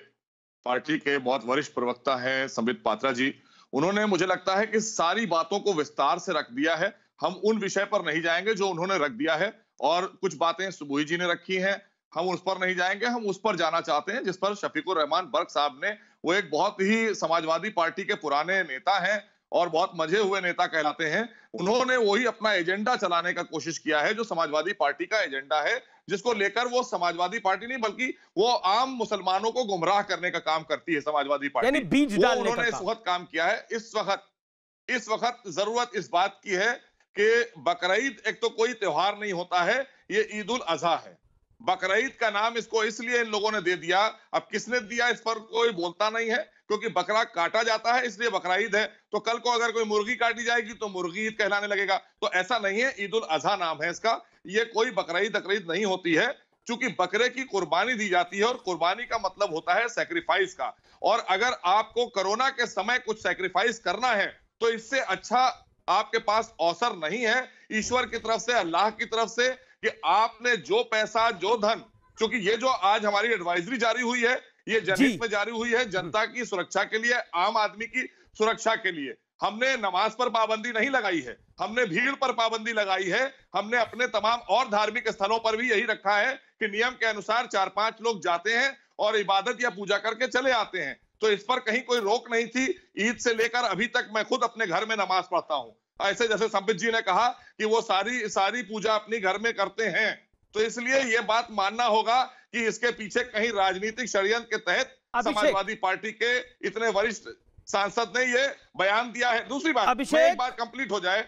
पार्टी के बहुत वरिष्ठ प्रवक्ता हैं संबित पात्रा जी, उन्होंने मुझे लगता है कि सारी बातों को विस्तार से रख दिया है। हम उन विषय पर नहीं जाएंगे जो उन्होंने रख दिया है, और कुछ बातें सुबुई जी ने रखी हैं, हम उस पर नहीं जाएंगे। हम उस पर जाना चाहते हैं जिस पर शफीकुर रहमान बर्क साहब ने, वो एक बहुत ही समाजवादी पार्टी के पुराने नेता हैं और बहुत मजे हुए नेता कहलाते हैं, उन्होंने वही अपना एजेंडा चलाने का कोशिश किया है जो समाजवादी पार्टी का एजेंडा है, जिसको लेकर वो समाजवादी पार्टी नहीं बल्कि वो आम मुसलमानों को गुमराह करने का काम करती है समाजवादी पार्टी। यानी बीज डालने का उन्होंने इस वक्त काम किया है। इस वक्त जरूरत इस बात की है कि बकरीद एक तो कोई त्योहार नहीं होता है, ये ईद उल अजहा है। बकरीद का नाम इसको इसलिए इन लोगों ने दे दिया, अब किसने दिया इस पर कोई बोलता नहीं है, क्योंकि बकरा काटा जाता है इसलिए बकरा ईद है। तो कल को अगर कोई मुर्गी काटी जाएगी तो मुर्गी ईद कहलाने लगेगा। तो ऐसा नहीं है, ईद उल अजहा नाम है इसका। ये कोई बकरीद तकरीद नहीं होती है, क्योंकि बकरे की कुर्बानी दी जाती है और कुर्बानी का मतलब होता है सैक्रिफाइस का। और अगर आपको कोरोना के समय कुछ सैक्रिफाइस करना है तो इससे अच्छा आपके पास अवसर नहीं है ईश्वर की तरफ से, अल्लाह की तरफ से, कि आपने जो पैसा जो धन, क्योंकि ये जो आज हमारी एडवाइजरी जारी हुई है ये जनहित में जारी हुई है, जनता की सुरक्षा के लिए, आम आदमी की सुरक्षा के लिए। हमने नमाज पर पाबंदी नहीं लगाई है, हमने भीड़ पर पाबंदी लगाई है, हमने अपने तमाम और धार्मिक स्थलों पर भी यही रखा है कि नियम के अनुसार 4-5 लोग जाते हैं और इबादत या पूजा करके चले आते हैं। तो इस पर कहीं कोई रोक नहीं थी। ईद से लेकर अभी तक मैं खुद अपने घर में नमाज पढ़ता हूं, ऐसे जैसे संबित जी ने कहा कि वो सारी पूजा अपनी घर में करते हैं। तो इसलिए ये बात मानना होगा कि इसके पीछे कहीं राजनीतिक षड्यंत्र के तहत समाजवादी पार्टी के इतने वरिष्ठ सांसद ने ये बयान दिया है। दूसरी बात, एक बात कंप्लीट हो जाए,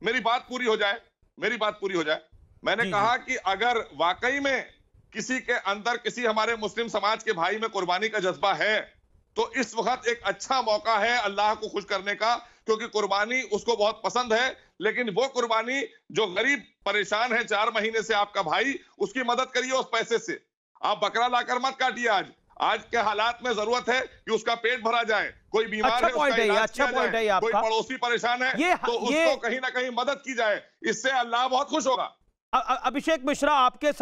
मेरी बात पूरी हो जाए। मैंने कहा कि अगर वाकई में किसी के अंदर, किसी हमारे मुस्लिम समाज के भाई में कुर्बानी का जज्बा है तो इस वक्त एक अच्छा मौका है अल्लाह को खुश करने का, क्योंकि कुर्बानी उसको बहुत पसंद है। लेकिन वो कुर्बानी जो गरीब परेशान है 4 महीने से आपका भाई, उसकी मदद करिए उस पैसे से। आप बकरा लाकर मत काटिए। आज के हालात में जरूरत है कि उसका पेट भरा जाए, कोई बीमार है उसका इलाज किया जाए, कोई पड़ोसी परेशान है तो उसको कहीं ना कहीं मदद की जाए, इससे अल्लाह बहुत खुश होगा। अभिषेक मिश्रा, आपके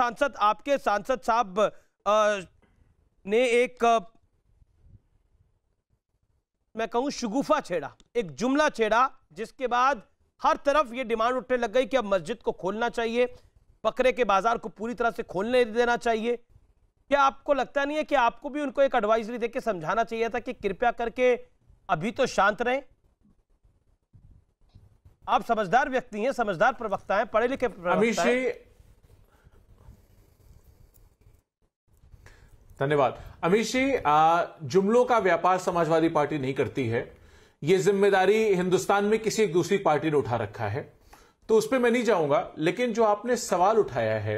सांसद साहब ने एक, मैं कहूं, शगुफा छेड़ा, एक जुमला छेड़ा, जिसके बाद हर तरफ ये डिमांड उठने लग गई कि अब मस्जिद को खोलना चाहिए, बकरे के बाजार को पूरी तरह से खोलने देना चाहिए। क्या आपको लगता नहीं है कि आपको भी उनको एक एडवाइजरी देके समझाना चाहिए था कि कृपया करके अभी तो शांत रहें? आप समझदार व्यक्ति हैं, समझदार प्रवक्ता हैं, पढ़े लिखे प्रवक्ता हैं। धन्यवाद। अमीश जी, जुमलों का व्यापार समाजवादी पार्टी नहीं करती है। ये जिम्मेदारी हिंदुस्तान में किसी एक दूसरी पार्टी ने उठा रखा है, तो उस पर मैं नहीं जाऊंगा। लेकिन जो आपने सवाल उठाया है,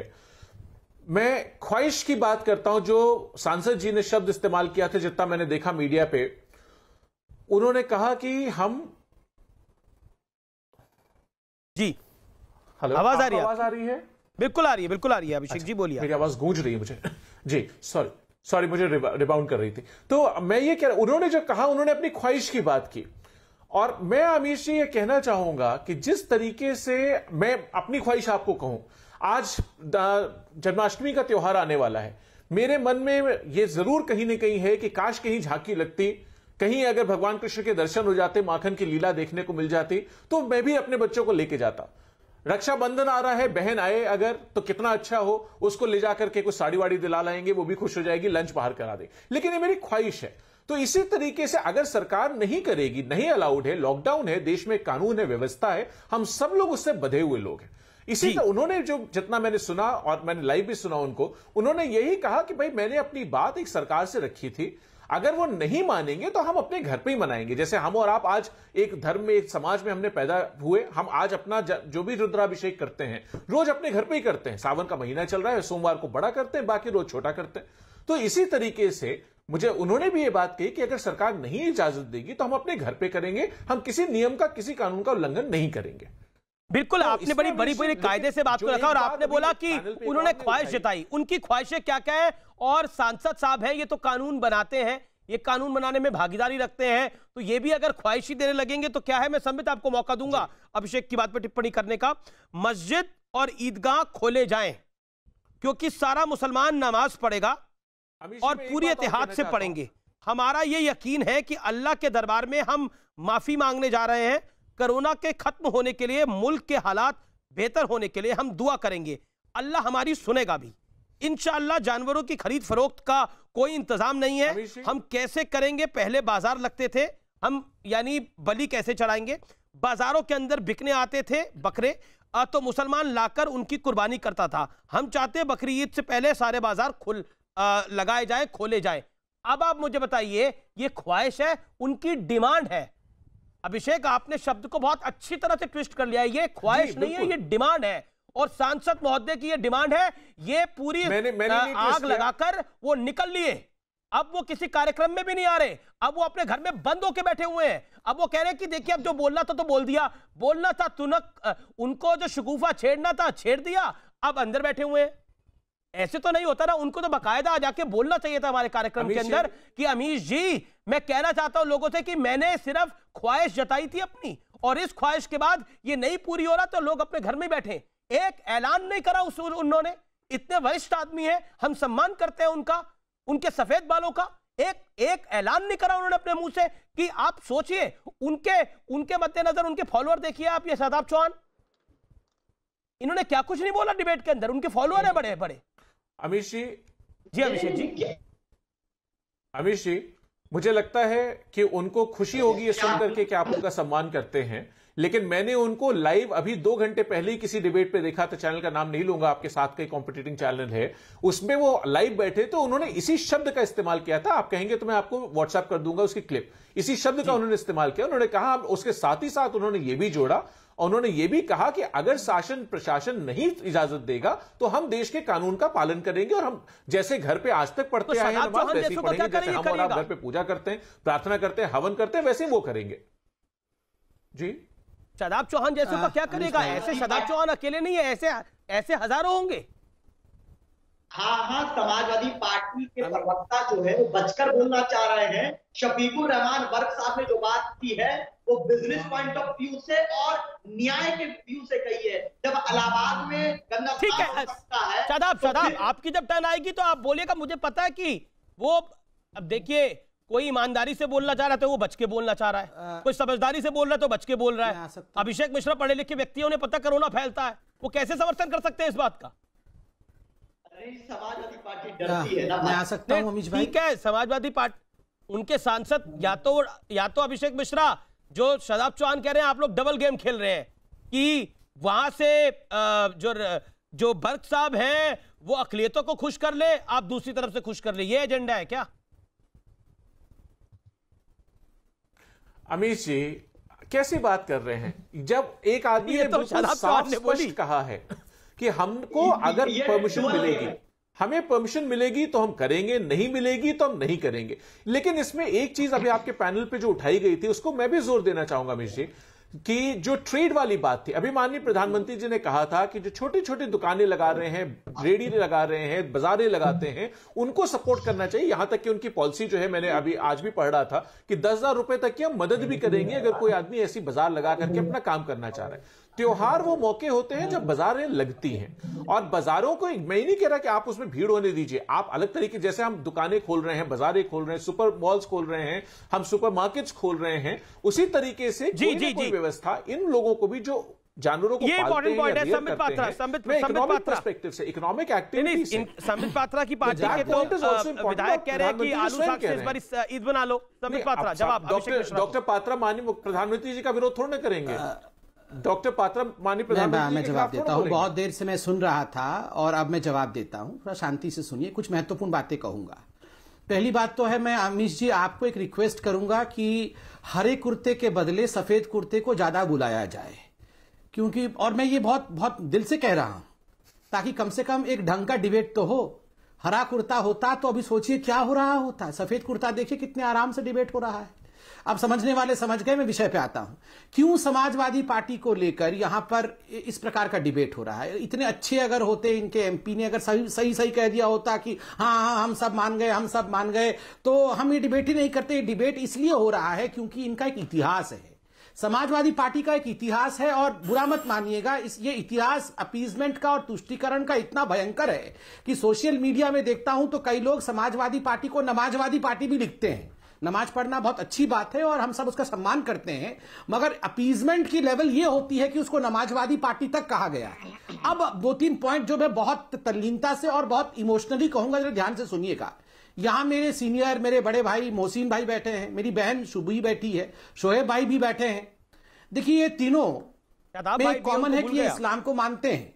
मैं ख्वाहिश की बात करता हूं। जो सांसद जी ने शब्द इस्तेमाल किया था, जितना मैंने देखा मीडिया पे, उन्होंने कहा कि हम जी हेलो, आवाज आ रही है? बिल्कुल आ रही है, बिल्कुल आ रही है। अभिषेक जी बोलिए। मेरी आवाज गूंज रही है मुझे जी, सॉरी मुझे रिबाउंड कर रही थी। तो मैं ये कह रहा, उन्होंने जो कहा, उन्होंने अपनी ख्वाहिश की बात की। और मैं अमीश जी ये कहना चाहूंगा कि जिस तरीके से मैं अपनी ख्वाहिश आपको कहूं, आज जन्माष्टमी का त्योहार आने वाला है। मेरे मन में ये जरूर कहीं ना कहीं है कि काश कहीं झांकी लगती, कहीं अगर भगवान कृष्ण के दर्शन हो जाते, माखन की लीला देखने को मिल जाती, तो मैं भी अपने बच्चों को लेके जाता। रक्षाबंधन आ रहा है, बहन आए अगर तो कितना अच्छा हो, उसको ले जाकर के कुछ साड़ी वाड़ी दिला लाएंगे, वो भी खुश हो जाएगी, लंच बाहर करा दे। लेकिन ये मेरी ख्वाहिश है। तो इसी तरीके से अगर सरकार नहीं करेगी, नहीं अलाउड है, लॉकडाउन है, देश में कानून है, व्यवस्था है, हम सब लोग उससे बंधे हुए लोग हैं। इसी तरह उन्होंने जो जितना मैंने सुना, और मैंने लाइव भी सुना उनको, उन्होंने यही कहा कि भाई मैंने अपनी बात एक सरकार से रखी थी, अगर वो नहीं मानेंगे तो हम अपने घर पे ही मनाएंगे। जैसे हम और आप आज एक धर्म में, एक समाज में हमने पैदा हुए, हम आज अपना जो भी रुद्राभिषेक करते हैं रोज अपने घर पे ही करते हैं। सावन का महीना चल रहा है, सोमवार को बड़ा करते हैं, बाकी रोज छोटा करते हैं। तो इसी तरीके से मुझे उन्होंने भी ये बात कही कि अगर सरकार नहीं इजाजत देगी तो हम अपने घर पे करेंगे, हम किसी नियम का, किसी कानून का उल्लंघन नहीं करेंगे। बिल्कुल, तो आपने बड़ी बड़ी कायदे से बात को रखा, और आपने बोला कि उन्होंने ख्वाहिश जताई, उनकी ख्वाहिशें क्या क्या है। और सांसद साहब हैं, ये तो कानून बनाते हैं, ये कानून बनाने में भागीदारी रखते हैं, तो ये भी अगर ख्वाहिश ही देने लगेंगे तो क्या है। मैं संबित आपको मौका दूंगा अभिषेक की बात पर टिप्पणी करने का। मस्जिद और ईदगाह खोले जाएं, क्योंकि सारा मुसलमान नमाज पढ़ेगा और पूरी एहतियात से पढ़ेंगे। हमारा ये यकीन है कि अल्लाह के दरबार में हम माफी मांगने जा रहे हैं। कोरोना के खत्म होने के लिए, मुल्क के हालात बेहतर होने के लिए हम दुआ करेंगे, अल्लाह हमारी सुनेगा भी इंशाअल्लाह। जानवरों की खरीद फरोख्त का कोई इंतजाम नहीं है, हम कैसे करेंगे। पहले बाजार लगते थे, हम यानी बलि कैसे चढ़ाएंगे, बाजारों के अंदर बिकने आते थे बकरे, तो मुसलमान लाकर उनकी कुर्बानी करता था। हम चाहते हैं बकरी ईद से पहले सारे बाजार लगाए जाए, खोले जाए। अब आप मुझे बताइए, ये ख्वाहिश है, उनकी डिमांड है। अभिषेक, आपने शब्द को बहुत अच्छी तरह से ट्विस्ट कर लिया है। ये ख्वाहिश नहीं है, ये डिमांड है। और सांसद महोदय की ये डिमांड है, ये पूरी आग लगाकर वो निकल लिए। अब वो किसी कार्यक्रम में भी नहीं आ रहे, अब वो अपने घर में बंद होके बैठे हुए हैं। अब वो कह रहे हैं कि देखिए, अब जो बोलना था तो बोल दिया, बोलना था तुनक, उनको जो शगुफा छेड़ना था छेड़ दिया, अब अंदर बैठे हुए हैं। ऐसे तो नहीं होता ना, उनको तो बाकायदा आ जाके बोलना चाहिए था हमारे कार्यक्रम के अंदर कि अमीश जी, मैं कहना चाहता हूं लोगों से कि मैंने सिर्फ ख्वाहिश जताई थी अपनी, और इस ख्वाहिश के बाद ये नहीं पूरी हो रहा तो लोग अपने घर में बैठे। एक ऐलान नहीं करा उन्होंने। इतने वरिष्ठ आदमी है, हम सम्मान करते हैं उनका, उनके सफेद बालों का। एक ऐलान नहीं करा उन्होंने अपने मुंह से कि आप सोचिए, उनके मद्देनजर उनके फॉलोअर देखिए आप, ये शादाब चौहान, इन्होंने क्या कुछ नहीं बोला डिबेट के अंदर, उनके फॉलोअर है बड़े बड़े। अमीश जी, अभिषेक जी, अमीश जी, मुझे लगता है कि उनको खुशी होगी ये सुनकर के कि आप उनका सम्मान करते हैं। लेकिन मैंने उनको लाइव अभी 2 घंटे पहले ही किसी डिबेट पे देखा था, चैनल का नाम नहीं लूंगा, आपके साथ का कॉम्पिटिटिंग चैनल है, उसमें वो लाइव बैठे तो उन्होंने इसी शब्द का इस्तेमाल किया था। आप कहेंगे तो मैं आपको व्हाट्सएप कर दूंगा उसकी क्लिप। इसी शब्द का उन्होंने इस्तेमाल किया। उन्होंने कहा, उसके साथ ही साथ उन्होंने ये भी जोड़ा, उन्होंने ये भी कहा कि अगर शासन प्रशासन नहीं इजाजत देगा तो हम देश के कानून का पालन करेंगे, और हम जैसे घर पे आज तक पढ़ते आए हैं नमाज, वैसे ही पढ़ेंगे। जैसे हम और आप घर पे पूजा करते हैं, प्रार्थना करते हैं, हवन करते हैं, वैसे वो करेंगे। जी, शादाब चौहान जैसों का क्या करेगा? ऐसे शादाब चौहान अकेले नहीं है, ऐसे हजारों होंगे। हाँ, समाजवादी पार्टी के प्रवक्ता जो है वो बचकर बोलना चाह रहे हैं। शफीकुर रहमान बर्क साहब ने जो बात की है वो बिजनेस पॉइंट ऑफ व्यू से और न्याय के व्यू से कही है। जब इलाहाबाद में गंगा ठीक है, शादाब आपकी जब टर्न आएगी तो आप बोलिएगा। मुझे पता है कि वो, अब देखिए, कोई ईमानदारी से बोलना चाह रहा है तो वो बच के बोलना चाह रहा है, कोई समझदारी से बोल रहा है तो बच के बोल रहा है। अभिषेक मिश्रा पढ़े लिखे व्यक्ति, उन्हें पता कोरोना फैलता है, वो कैसे समर्थन कर सकते हैं इस बात का? समाजवादी पार्टी डरती है ना। मैं आ सकता हूं अमीश भाई? ठीक है, समाजवादी पार्टी, उनके सांसद या तो अभिषेक मिश्रा, जो शादाब चौहान कह रहे हैं आप लोग डबल गेम खेल रहे हैं कि वहां से जो जो बर्क साहब हैं वो अकलियतों को खुश कर ले, आप दूसरी तरफ से खुश कर ले, ये एजेंडा है क्या? अमीश जी कैसी बात कर रहे हैं? जब एक आदमी ने तो साफ स्पष्ट कहा है कि हमको अगर परमिशन मिलेगी, हमें परमिशन मिलेगी तो हम करेंगे, नहीं मिलेगी तो हम नहीं करेंगे। लेकिन इसमें एक चीज अभी आपके पैनल पे जो उठाई गई थी उसको मैं भी जोर देना चाहूंगा अमीश जी, कि जो ट्रेड वाली बात थी, अभी माननीय प्रधानमंत्री जी ने कहा था कि जो छोटी छोटी दुकानें लगा रहे हैं, रेडी लगा रहे हैं, बाजारें लगाते हैं, उनको सपोर्ट करना चाहिए। यहां तक कि उनकी पॉलिसी जो है, मैंने अभी आज भी पढ़ रहा था कि 10,000 रुपए तक की हम मदद भी करेंगे अगर कोई आदमी ऐसी बाजार लगा करके अपना काम करना चाह रहा है। त्योहार वो मौके होते हैं जब बाजारें लगती हैं, और बाजारों को मैं ही नहीं कह रहा कि आप उसमें भीड़ होने दीजिए, आप अलग तरीके, जैसे हम दुकानें खोल रहे हैं, बाजारें खोल रहे हैं, सुपर मॉल्स खोल रहे हैं, हम सुपर मार्केट्स खोल रहे हैं, उसी तरीके से कोई व्यवस्था इन लोगों को भी जो जानवरों को पालते हैं, इकोनॉमिक पर्सपेक्टिव से, इकोनॉमिक एक्टिविटी से। संबित पात्रा की पार्टी के तो विधायक कह रहे हैं कि आलू साग से इस बार ईद बना लो। संबित पात्रा जवाब। डॉक्टर पात्रा माननीय प्रधानमंत्री जी का विरोध थोड़ा न करेंगे। डॉक्टर पात्रा माननीय प्रधानमंत्री, मैं जवाब देता हूं। बहुत देर से मैं सुन रहा था और अब मैं जवाब देता हूं। थोड़ा शांति से सुनिए, कुछ महत्वपूर्ण बातें कहूंगा। पहली बात तो है, मैं अमीश जी आपको एक रिक्वेस्ट करूंगा कि हरे कुर्ते के बदले सफेद कुर्ते को ज्यादा बुलाया जाए, क्योंकि, और मैं ये बहुत बहुत दिल से कह रहा हूं, ताकि कम से कम एक ढंग का डिबेट तो हो। हरा कुर्ता होता तो अभी सोचिए क्या हो रहा होता। सफेद कुर्ता देखिए कितने आराम से डिबेट हो रहा है। अब समझने वाले समझ गए। मैं विषय पे आता हूं। क्यों समाजवादी पार्टी को लेकर यहां पर इस प्रकार का डिबेट हो रहा है? इतने अच्छे अगर होते, इनके एमपी ने अगर सही कह दिया होता कि हाँ हम सब मान गए, तो हम ये डिबेट ही नहीं करते। डिबेट इसलिए हो रहा है क्योंकि इनका एक इतिहास है, समाजवादी पार्टी का एक इतिहास है। और बुरा मत मानिएगा, ये इतिहास अपीजमेंट का और तुष्टीकरण का इतना भयंकर है कि सोशल मीडिया में देखता हूं तो कई लोग समाजवादी पार्टी को नमाजवादी पार्टी भी लिखते हैं। नमाज पढ़ना बहुत अच्छी बात है और हम सब उसका सम्मान करते हैं, मगर अपीजमेंट की लेवल ये होती है कि उसको नमाजवादी पार्टी तक कहा गया है। अब 2-3 पॉइंट जो मैं बहुत तल्लीनता से और बहुत इमोशनली कहूंगा, जरा ध्यान से सुनिएगा। यहां मेरे सीनियर, मेरे बड़े भाई मोहसिन भाई बैठे हैं, मेरी बहन शुभी बैठी है, शोएब भाई भी बैठे हैं। देखिए ये तीनों में कॉमन है कि ये इस्लाम को मानते हैं।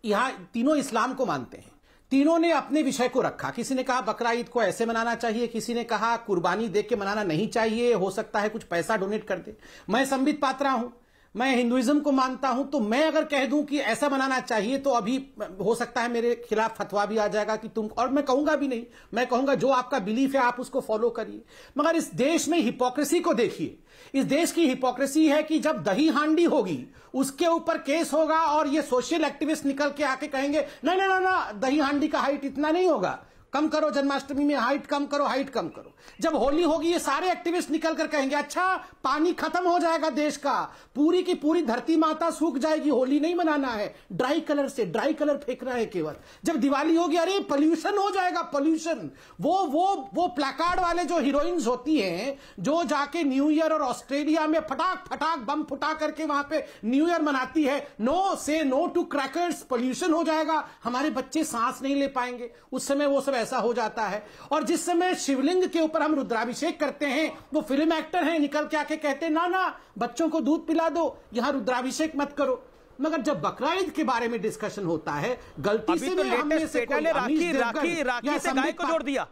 यहां तीनों इस्लाम को मानते हैं। तीनों ने अपने विषय को रखा। किसी ने कहा बकरा ईद को ऐसे मनाना चाहिए, किसी ने कहा कुर्बानी देख के मनाना नहीं चाहिए, हो सकता है कुछ पैसा डोनेट कर दे। मैं संबित पात्रा हूं, मैं हिंदुइज्म को मानता हूं, तो मैं अगर कह दूं कि ऐसा मनाना चाहिए तो अभी हो सकता है मेरे खिलाफ फतवा भी आ जाएगा कि तुम, और मैं कहूंगा भी नहीं, मैं कहूंगा जो आपका बिलीफ है आप उसको फॉलो करिए। मगर इस देश में हिपोक्रेसी को देखिए। इस देश की हिपोक्रेसी है कि जब दही हांडी होगी उसके ऊपर केस होगा और ये सोशल एक्टिविस्ट निकल के आके कहेंगे नहीं नहीं ना, दही हांडी का हाइट इतना नहीं होगा, कम करो, जन्माष्टमी में हाइट कम करो, हाइट कम करो। जब होली होगी ये सारे एक्टिविस्ट निकल कर कहेंगे अच्छा पानी खत्म हो जाएगा देश का, पूरी की पूरी धरती माता सूख जाएगी, होली नहीं मनाना है, ड्राई कलर से ड्राई कलर फेंकना है केवल। जब दिवाली होगी अरे पोल्यूशन हो जाएगा, पोल्यूशन। वो प्लैकार्ड वाले जो हीरोइंस होती हैं जो जाके न्यू ईयर और ऑस्ट्रेलिया में फटाक फटाक बम फुटा करके वहां पे न्यू ईयर मनाती है, नो से नो टू क्रैकर्स, पोल्यूशन हो जाएगा, हमारे बच्चे सांस नहीं ले पाएंगे। उस समय वो सब ऐसा हो जाता है। और जिस समय शिवलिंग के ऊपर हम रुद्राभिषेक करते हैं, वो फिल्म एक्टर हैं निकल के आके कहते हैं ना बच्चों को दूध पिला दो, यहां रुद्राभिषेक मत करो। मगर जब बकरा ईद के बारे में डिस्कशन होता है, गलती से तो हमने से कोई राखी से गाय को जोड़ दिया।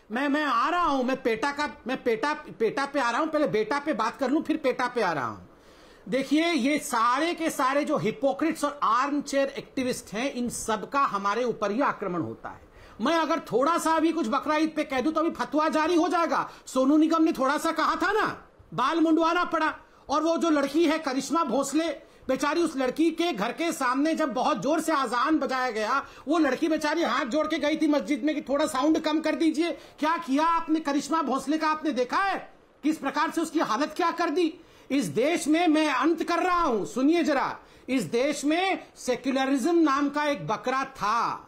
मैं आ रहा हूं, मैं पेटा पे आ रहा हूं, पहले बेटा पे बात कर लूं फिर पेटा पे आ रहा हूं। देखिए ये सारे के सारे जो हिपोक्रिट्स और आर्म चेयर एक्टिविस्ट हैं, इन सबका हमारे ऊपर ही आक्रमण होता है। मैं अगर थोड़ा सा भी कुछ बकरा ईद पे कह दूं तो अभी फतवा जारी हो जाएगा। सोनू निगम ने थोड़ा सा कहा था ना, बाल मुंडवाना पड़ा। और वो जो लड़की है करिश्मा भोसले, बेचारी, उस लड़की के घर के सामने जब बहुत जोर से आजान बजाया गया, वो लड़की बेचारी हाथ जोड़ के गई थी मस्जिद में कि थोड़ा साउंड कम कर दीजिए। क्या किया आपने करिश्मा भोसले का? आपने देखा है किस प्रकार से उसकी हालत क्या कर दी। इस देश में, मैं अंत कर रहा हूं, सुनिए जरा, इस देश में सेक्युलरिज्म नाम का एक बकरा था।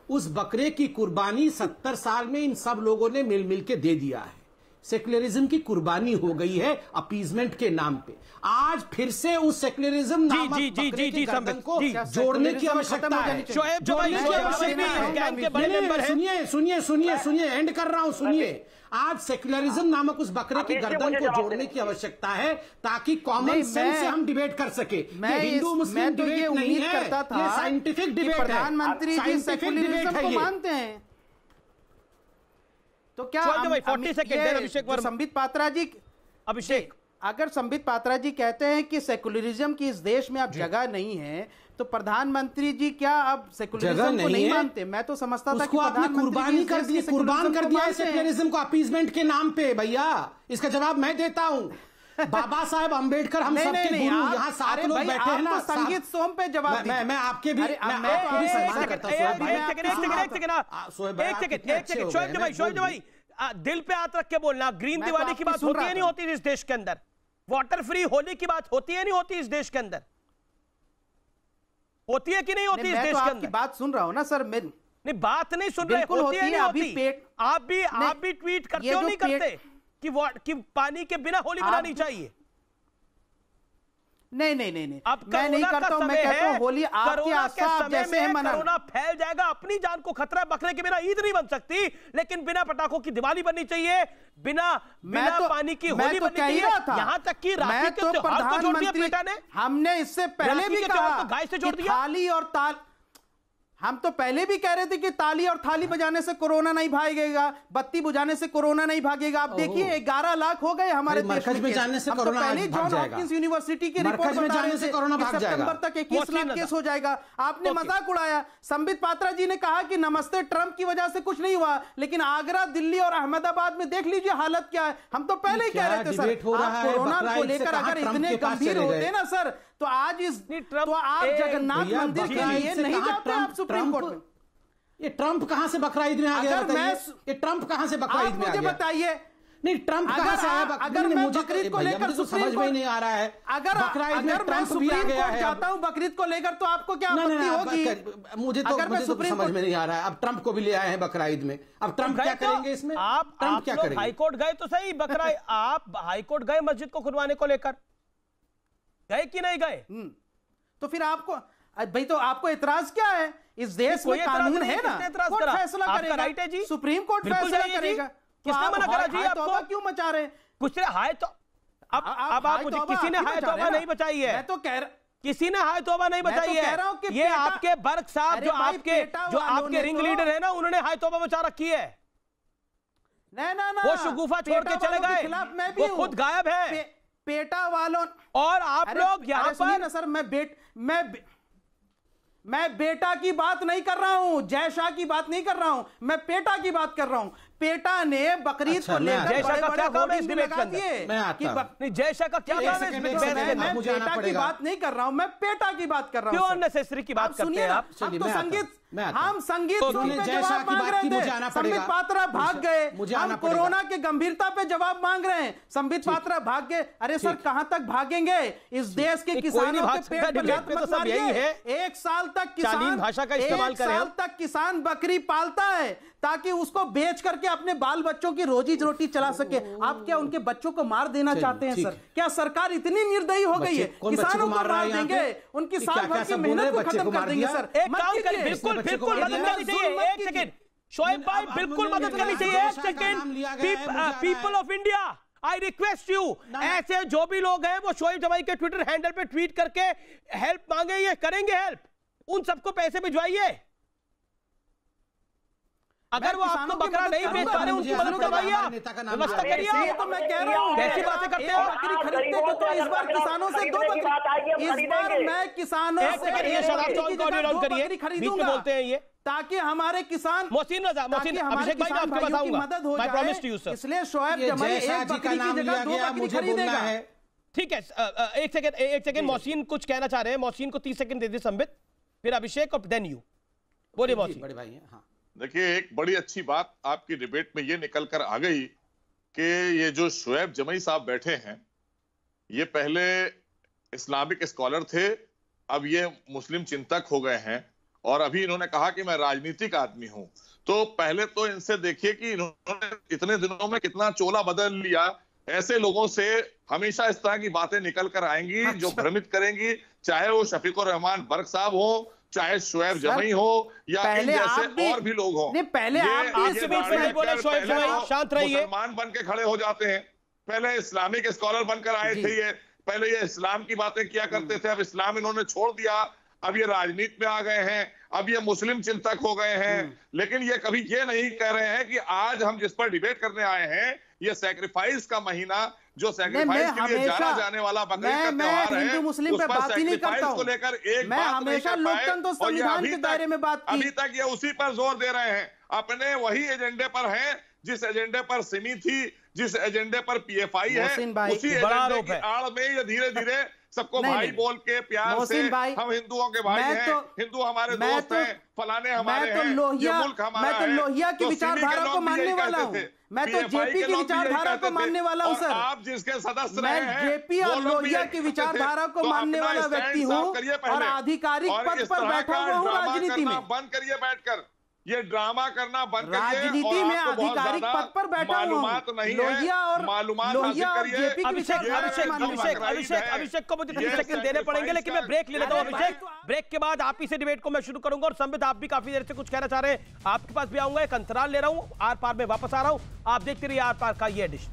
उस बकरे की कुर्बानी 70 साल में इन सब लोगों ने मिल के दे दिया है। सेक्युलरिज्म की कुर्बानी हो गई है अपीजमेंट के नाम पे। आज फिर से उस सेक्युलरिज्म नामक बकरे की गर्दन को जोड़ने की आवश्यकता है। सुनिए एंड कर रहा हूं, सुनिए। आज सेक्युलरिज्म नामक उस बकरे की गर्दन को जोड़ने की आवश्यकता है ताकि कॉमन सेंस से हम डिबेट कर सके। हिंदू मुस्लिम डिबेट नहीं है, ये साइंटिफिक डिबेट है। प्रधानमंत्री जी सेक्युलरिज्म को मानते हैं तो क्या 40 सेकंड अभिषेक वर्मा, संबित पात्रा जी, अभिषेक, अगर संबित पात्रा जी कहते हैं कि सेक्युलरिज्म की इस देश में अब जगह नहीं है तो प्रधानमंत्री जी क्या अब सेक्युलरिज्म को नहीं मानते? मैं तो समझता था कि आपने कुर्बान कर दिया है सेक्युलरिज्म को अपीजमेंट के नाम पे। भैया इसका जवाब मैं देता हूं। बाबा साहेब अंबेडकर हम सबके गुरु, यहाँ 7 लोग बैठे हैं ना। संगीत सोम पे जवाब मैं आपके भी सम्मान करता हूँ। शोएब भाई दिल पे हाथ रख के बोलना। ग्रीन दिवाली की बात होती है नहीं होती इस देश के अंदर? वाटर फ्री होली की बात होती है नहीं होती इस देश के अंदर? होती है कि नहीं होती इस देश के अंदर? बात सुन रहा हूं ना सर, मैं नहीं बात नहीं सुन रहे, होती है नहीं होती? आप भी ट्वीट करते हो नहीं करते कि पानी के बिना होली मनानी चाहिए? नहीं अब मैं नहीं करता हूं, मैं कहता हूं होली आपके आसाप जैसे है मना। कोरोना फैल जाएगा, अपनी जान को खतरा है। बकरे के बिना ईद नहीं बन सकती, लेकिन बिना पटाखों की दिवाली बननी चाहिए, बिना पानी की होली बननी चाहिए। यहां तक कि राखी के त्योहार को जोड़ दिया बेटा ने। हमने इससे पहले भी कहा गाय से जोड़ दिया। थाली और ताल, हम तो पहले भी कह रहे थे कि ताली और थाली बजाने से कोरोना नहीं भागेगा, बत्ती बुझाने से कोरोना नहीं भागेगा। अब देखिए 11 लाख हो गए हमारे देश में जाने से कोरोना पहले जॉन हॉपकिंस यूनिवर्सिटी की रिपोर्ट बता रहे थे सितंबर तक 21 लाख केस हो जाएगा। आपने मजाक उड़ाया। संबित पात्रा जी ने कहा कि नमस्ते ट्रंप की वजह से कुछ नहीं हुआ, लेकिन आगरा, दिल्ली और अहमदाबाद में देख लीजिए हालत क्या है। हम तो पहले ही कह रहे थे सर, आप कोरोना को लेकर अगर इतने गंभीर होते ना सर तो आज तो आप जगन्नाथ मंदिर के लिए नहीं जाते आप सुप्रीम कोर्ट में। ये ट्रंप कहां से बकरा ईद में आ गया? ये ट्रंप कहां से बकरा ईद में आ गया? मुझे बताइए। नहीं ट्रंप कहां से आया? अगर मैं बकरीद को लेकर समझ में नहीं आ रहा है। अगर मैं सुप्रीम कोर्ट जाता हूं बकरीद को लेकर तो आपको क्या आपत्ति होगी? मुझे तो समझ में नहीं आ रहा है। अब ट्रंप को भी ले आए हैं बकरा ईद में। अब ट्रंप क्या करेंगे इसमें? आप क्या करेंगे? हाईकोर्ट गए तो सही, बकरा आप हाईकोर्ट गए मस्जिद को खुलवाने को लेकर, गए कि नहीं गए? तो फिर आपको भाई तो आपको एतराज क्या है? इस देश में कानून है ना, कोर्ट फैसला करेगा, राइट है जी, सुप्रीम कोर्ट फैसला करेगा। किसने मना करा जी आपको? क्यों मचा रहे? कुछ हाय तो अब आप मुझे किसी ने हाय तौबा नहीं बचाई है। मैं तो कह रहा किसी ने हाय तौबा नहीं बचाई है। ये आपके बर्क साहब जो आपके रिंग लीडर है ना, उन्होंने हाय तौबा बचा रखी है। ना वो शगुफा छोड़ के चले गए, वो खुद गायब है। पेटा वालों और आप लोग यहाँ पर ना सर, मैं बेटा की बात नहीं कर रहा हूं, जय शाह की बात नहीं कर रहा हूं, मैं पेटा की बात कर रहा हूं। पेटा ने बकरीद को लेकर जय शाह का क्या काम है इस डिबेट के अंदर? नहीं जय शाह का क्या काम है इस डिबेट के अंदर? मैं पेटा की बात नहीं कर रहा हूं, मैं पेटा की बात कर रहा हूं। क्यों अननेसेसरी की बात करते हैं आप? तो संगीत हम संगीत जवाब मांग रहे थे, संबित पात्रा भाग गए। हम कोरोना के गंभीरता पे जवाब मांग रहे हैं, संबित पात्रा भाग गए। अरे सर कहां तक भागेंगे? इस देश के किसानों के पेट पर लात मत मारिए। एक साल तक किसान भाषा का इस्तेमाल करें, एक साल तक किसान बकरी पालता है ताकि उसको बेच करके अपने बाल बच्चों की रोजी रोटी चला सके। आप क्या उनके बच्चों को मार देना चाहते हैं सर? क्या सरकार इतनी निर्दयी हो गई है? किसानों को मार देंगे, उनकी साल भर की मेहनत को खत्म कर देंगे सर। एक काम करें, बिल्कुल मदद करनी चाहिए। एक सेकंड शोएब भाई, बिल्कुल मदद करनी चाहिए। एक second people of India, I request you, ऐसे जो भी लोग हैं वो शोएब जमाई के ट्विटर हैंडल पे ट्वीट करके हेल्प मांगे, ये करेंगे हेल्प, उन सबको पैसे भिजवाइए। अगर वो आपको बकरा नहीं बेच पा रहे, उनकी मदद करवाइए, व्यवस्था करिए। तो मैं कह रहा हूं कैसी बातें करते हो? बकरी खरीदते तो इस बार किसानों से 2 बकरी, इस बार मैं किसानों से खरीदूंगा बोलते हैं ये, ताकि हमारे किसान मोहसिन अभिषेक भाई आपको बताऊंगा, मदद हो जाए। इसलिए शोएब जमाई एक बकरी की जगह 2 बकरी खरीदेगा। ठीक है, एक सेकंड मोहसिन कुछ कहना चाह रहे हैं। मोहसिन को 30 सेकंड दे दे संबित, फिर अभिषेक और देन यू। बोलिए मोहसिन। बड़े भाई हैं। हाँ देखिए, एक बड़ी अच्छी बात आपकी डिबेट में ये निकल कर आ गई कि ये जो शोएब जमाई साहब बैठे हैं, ये पहले इस्लामिक स्कॉलर थे, अब ये मुस्लिम चिंतक हो गए हैं और अभी इन्होंने कहा कि मैं राजनीतिक आदमी हूं। तो पहले तो इनसे देखिए कि इन्होंने इतने दिनों में कितना चोला बदल लिया। ऐसे लोगों से हमेशा इस तरह की बातें निकल कर आएंगी जो भ्रमित करेंगी, चाहे वो शफीकुर रहमान बर्क साहब हो, चाहे शुएब जमई हो, या इन जैसे और भी लोग हों। पहले मुसलमान बन के खड़े हो जाते हैं। पहले इस्लामिक स्कॉलर बनकर आए थे ये, पहले ये इस्लाम की बातें किया करते थे, अब इस्लाम इन्होंने छोड़ दिया, अब ये राजनीति में आ गए हैं, अब ये मुस्लिम चिंतक हो गए हैं। लेकिन ये कभी ये नहीं कह रहे हैं कि आज हम जिस पर डिबेट करने आए हैं, ये सैक्रिफाइस का महीना, जो सैक्रिफाइस के लिए जाना जाने वाला बकरीद का त्योहार है, हिंदू मुस्लिम पे बात ही नहीं करता हूं। को लेकर एक मैं बात हमेशा लोकतंत्र और संविधान के दायरे में बात की। अभी तक ये उसी पर जोर दे रहे हैं, अपने वही एजेंडे पर हैं जिस एजेंडे पर सिमी थी, जिस एजेंडे पर पीएफआई है, उसी एजेंडे की आड़ में ये धीरे धीरे सबको भाई बोल के प्यार से, हम हिंदुओं के भाई हैं, हिंदू हमारे दोस्त हैं, फलाने हमारे हैं, ये मुल्क हमारा है। मैं तो लोहिया की विचारधारा को मानने वाला हूँ, मैं तो जेपी की विचारधारा को मानने वाला हूँ सर। आप जिसके सदस्य मैं जेपी और लोहिया की विचारधारा को मानने वाला व्यक्ति हूँ और आधिकारिक पद पर बैठा हुआ हूँ राजनीति में। बंद करिए बैठकर, ये ड्रामा करना बंद करिए। राजनीति में आधिकारिक पद पर बैठा हुआ हूँ। लोहिया और जेपी की अभिषेक को मुझे 30 सेकंड देने पड़ेंगे, लेकिन मैं ब्रेक ले लेता हूँ। अभिषेक, ब्रेक के बाद आप ही से डिबेट को मैं शुरू करूंगा। और संबित, आप भी काफी देर से कुछ कहना चाह रहे हैं, आपके पास भी आऊंगा। एक अंतराल ले रहा हूँ, आर पार में वापस आ रहा हूँ। आप देखते रहिए आर पार का ये एडिशन।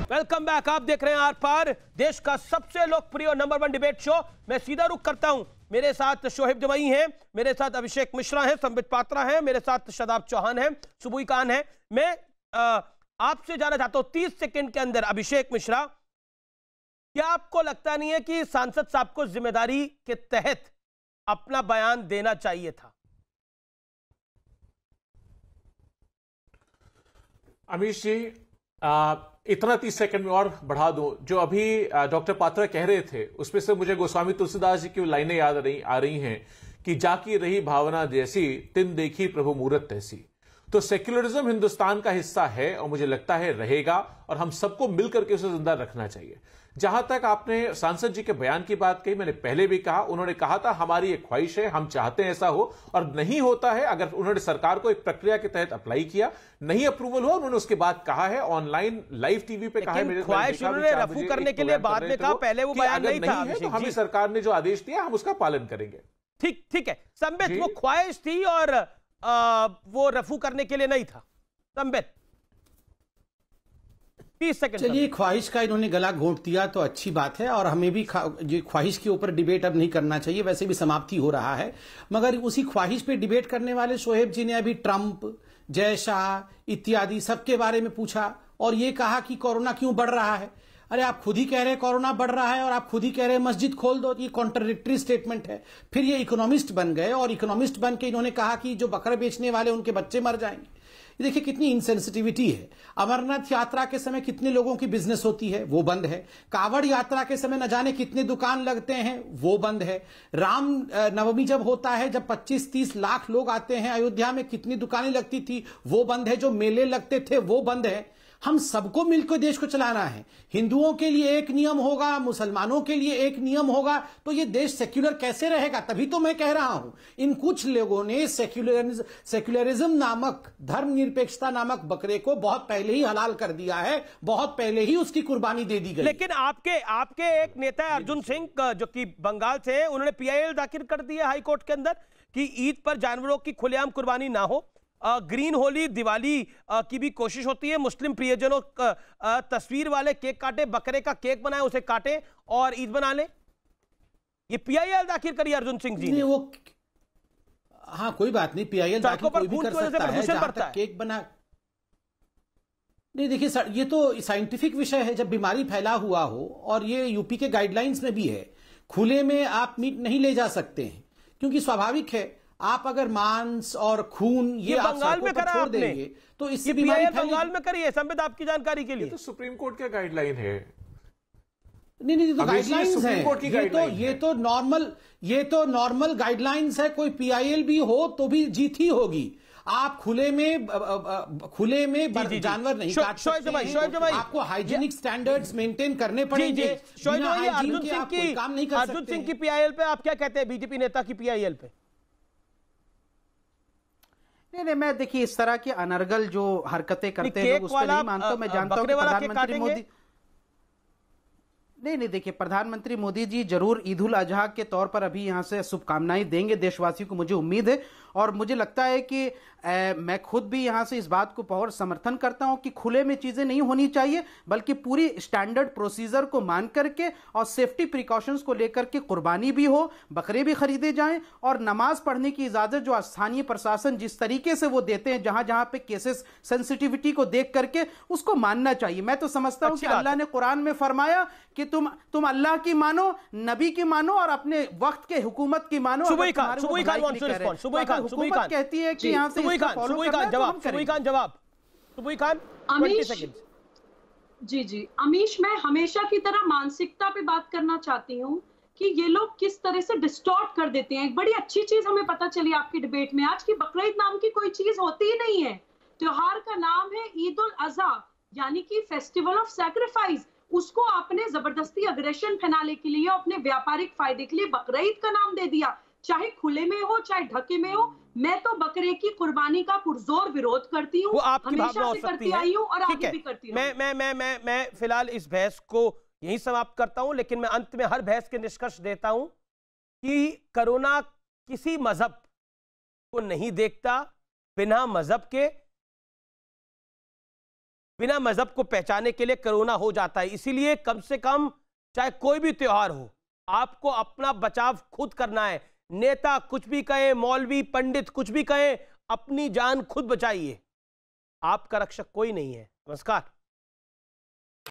Welcome back. आप देख रहे हैं आर पार, देश का सबसे लोकप्रिय नंबर 1 डिबेट शो। मैं सीधा रुख करता हूं। मेरे साथ शोहेब जमई हैं, मेरे साथ अभिषेक मिश्रा हैं, संबित पात्रा हैं, मेरे साथ शदाब चौहान हैं, सुबुई खान हैं। मैं आपसे जानना चाहता हूं 30 सेकंड के अंदर, अभिषेक मिश्रा, क्या आपको लगता नहीं है कि सांसद साहब को जिम्मेदारी के तहत अपना बयान देना चाहिए था? अमीश जी, इतना 30 सेकंड में और बढ़ा दूं। जो अभी डॉक्टर पात्रा कह रहे थे उसमें से मुझे गोस्वामी तुलसीदास जी की लाइनें याद आ रही हैं कि जाकी रही भावना जैसी, तिन देखी प्रभु मूरत तैसी। तो सेक्युलरिज्म हिंदुस्तान का हिस्सा है और मुझे लगता है रहेगा, और हम सबको मिलकर के उसे जिंदा रखना चाहिए। जहां तक आपने सांसद जी के बयान की बात कही, मैंने पहले भी कहा, उन्होंने कहा था हमारी एक ख्वाहिश है, हम चाहते हैं ऐसा हो, और नहीं होता है। अगर उन्होंने सरकार को एक प्रक्रिया के तहत अप्लाई किया, नहीं अप्रूवल हुआ, उन्होंने उसके बाद कहा है, ऑनलाइन लाइव टीवी पे कहा है, मेरे ख्वाहिश उन्होंने रफू करने के लिए बाद में कहा, पहले वो बयान नहीं था। तो हमें सरकार ने जो आदेश दिया हम उसका पालन करेंगे। ठीक है संबित, वो ख्वाहिश थी और वो रफू करने के लिए नहीं था। संबित 30 सेकंड। चलिए, ख्वाहिश का इन्होंने गला घोंट दिया तो अच्छी बात है, और हमें भी ख्वाहिश के ऊपर डिबेट अब नहीं करना चाहिए। वैसे भी समाप्ति हो रहा है, मगर उसी ख्वाहिश पे डिबेट करने वाले शोहेब जी ने अभी ट्रंप, जय शाह इत्यादि सबके बारे में पूछा और ये कहा कि कोरोना क्यों बढ़ रहा है। अरे आप खुद ही कह रहे हैं कोरोना बढ़ रहा है और आप खुद ही कह रहे हैं मस्जिद खोल दो। ये कॉन्ट्राडिक्टरी स्टेटमेंट है। फिर ये इकोनॉमिस्ट बन गए और इकोनॉमिस्ट बन के इन्होंने कहा कि जो बकरा बेचने वाले उनके बच्चे मर जाएंगे। ये देखिए कितनी इनसेंसिटिविटी है। अमरनाथ यात्रा के समय कितने लोगों की बिजनेस होती है, वो बंद है। कावड़ यात्रा के समय न जाने कितने दुकान लगते हैं, वो बंद है। राम नवमी जब होता है, जब 25-30 लाख लोग आते हैं अयोध्या में, कितनी दुकानें लगती थी, वो बंद है। जो मेले लगते थे वो बंद है। हम सबको मिलकर देश को चलाना है। हिंदुओं के लिए एक नियम होगा, मुसलमानों के लिए एक नियम होगा, तो ये देश सेक्युलर कैसे रहेगा? तभी तो मैं कह रहा हूं, इन कुछ लोगों ने सेक्युलरिज्म नामक, धर्मनिरपेक्षता नामक बकरे को बहुत पहले ही हलाल कर दिया है, बहुत पहले ही उसकी कुर्बानी दे दी गई। लेकिन आपके एक नेता अर्जुन सिंह जो कि बंगाल से हैं, उन्होंने PIL दाखिल कर दिया हाईकोर्ट के अंदर कि ईद पर जानवरों की खुलेआम कुर्बानी ना हो। ग्रीन होली, दिवाली की भी कोशिश होती है। मुस्लिम प्रियजनों तस्वीर वाले केक काटे, बकरे का केक बनाए, उसे काटे और ईद बना ले। ये PIL दाखिल करी अर्जुन सिंह जी ने। वो हाँ, कोई बात नहीं, PIL दाखिल कोई भी कर सकता है। जहां तक केक बना, नहीं देखिए सर, ये तो साइंटिफिक विषय है। जब बीमारी फैला हुआ हो, और ये यूपी के गाइडलाइंस में भी है, खुले में आप मीट नहीं ले जा सकते हैं, क्योंकि स्वाभाविक है आप अगर मांस और खून ये बंगाल में करा छोड़ देंगे तो इससे बीमारी बंगाल में करिए। संबित, आपकी जानकारी के लिए तो सुप्रीम कोर्ट का गाइडलाइन है। नहीं, तो गाइडलाइंस है। ये तो नॉर्मल गाइडलाइंस है। कोई PIL भी हो तो भी जीत ही होगी। आप खुले में जानवर नहीं काट सकते हैं। आपको हाइजीनिक स्टैंडर्ड्स मेंटेन करने पड़ेंगे। अर्जुन सिंह की पीआईएल पे आप क्या कहते हैं, बीजेपी नेता की पीआईएल पे? नहीं, मैं देखिए इस तरह की अनर्गल जो हरकतें करते हैं उस पर नहीं मानता हूं। मैं जानता हूं कि प्रधानमंत्री मोदी नहीं, देखिए प्रधानमंत्री मोदी जी जरूर ईद उल अजहा के तौर पर अभी यहां से शुभकामनाएं देंगे देशवासियों को, मुझे उम्मीद है। और मुझे लगता है कि मैं खुद भी यहां से इस बात को बहुत समर्थन करता हूं कि खुले में चीजें नहीं होनी चाहिए, बल्कि पूरी स्टैंडर्ड प्रोसीजर को मान करके और सेफ्टी प्रिकॉशंस को लेकर के कुर्बानी भी हो, बकरे भी खरीदे जाएं और नमाज पढ़ने की इजाजत जो स्थानीय प्रशासन जिस तरीके से वो देते हैं जहां जहां पे केसेस सेंसिटिविटी को देख करके उसको मानना चाहिए। मैं तो समझता हूं कि अल्लाह ने कुरान में फरमाया कि तुम अल्लाह की मानो, नबी की मानो और अपने वक्त के हुकूमत की मानो। हुकूमत कहती है कि यहाँ से जी अमीश, मैं हमेशा की तरह मानसिकता पे बात करना चाहती हूँ कि ये लोग किस तरह से डिस्टॉर्ट कर देते हैं। एक बड़ी अच्छी चीज हमें पता चली आपकी डिबेट में आज की बकरीद नाम की कोई चीज होती ही नहीं है। त्योहार का नाम है ईद उल अजहा, यानी कि फेस्टिवल ऑफ सैक्रिफाइस। उसको आपने जबरदस्ती अग्रेशन फैलाने के लिए, अपने व्यापारिक फायदे के लिए बकरीद का नाम दे दिया। चाहे खुले में हो चाहे ढके में हो, मैं तो बकरे की कुर्बानी का पुरजोर विरोध करती हूँ, हमेशा से करती आई हूँ और आगे भी करती रहूंगी। मैं फिलहाल इस बहस को यहीं समाप्त करता हूं, लेकिन मैं अंत में हर बहस के निष्कर्ष देता हूं कि कोरोना किसी मजहब को नहीं देखता। बिना मजहब को पहचाने के लिए कोरोना हो जाता है। इसीलिए कम से कम चाहे कोई भी त्योहार हो, आपको अपना बचाव खुद करना है। नेता कुछ भी कहे, मौलवी पंडित कुछ भी कहे, अपनी जान खुद बचाइए। आपका रक्षक कोई नहीं है। नमस्कार।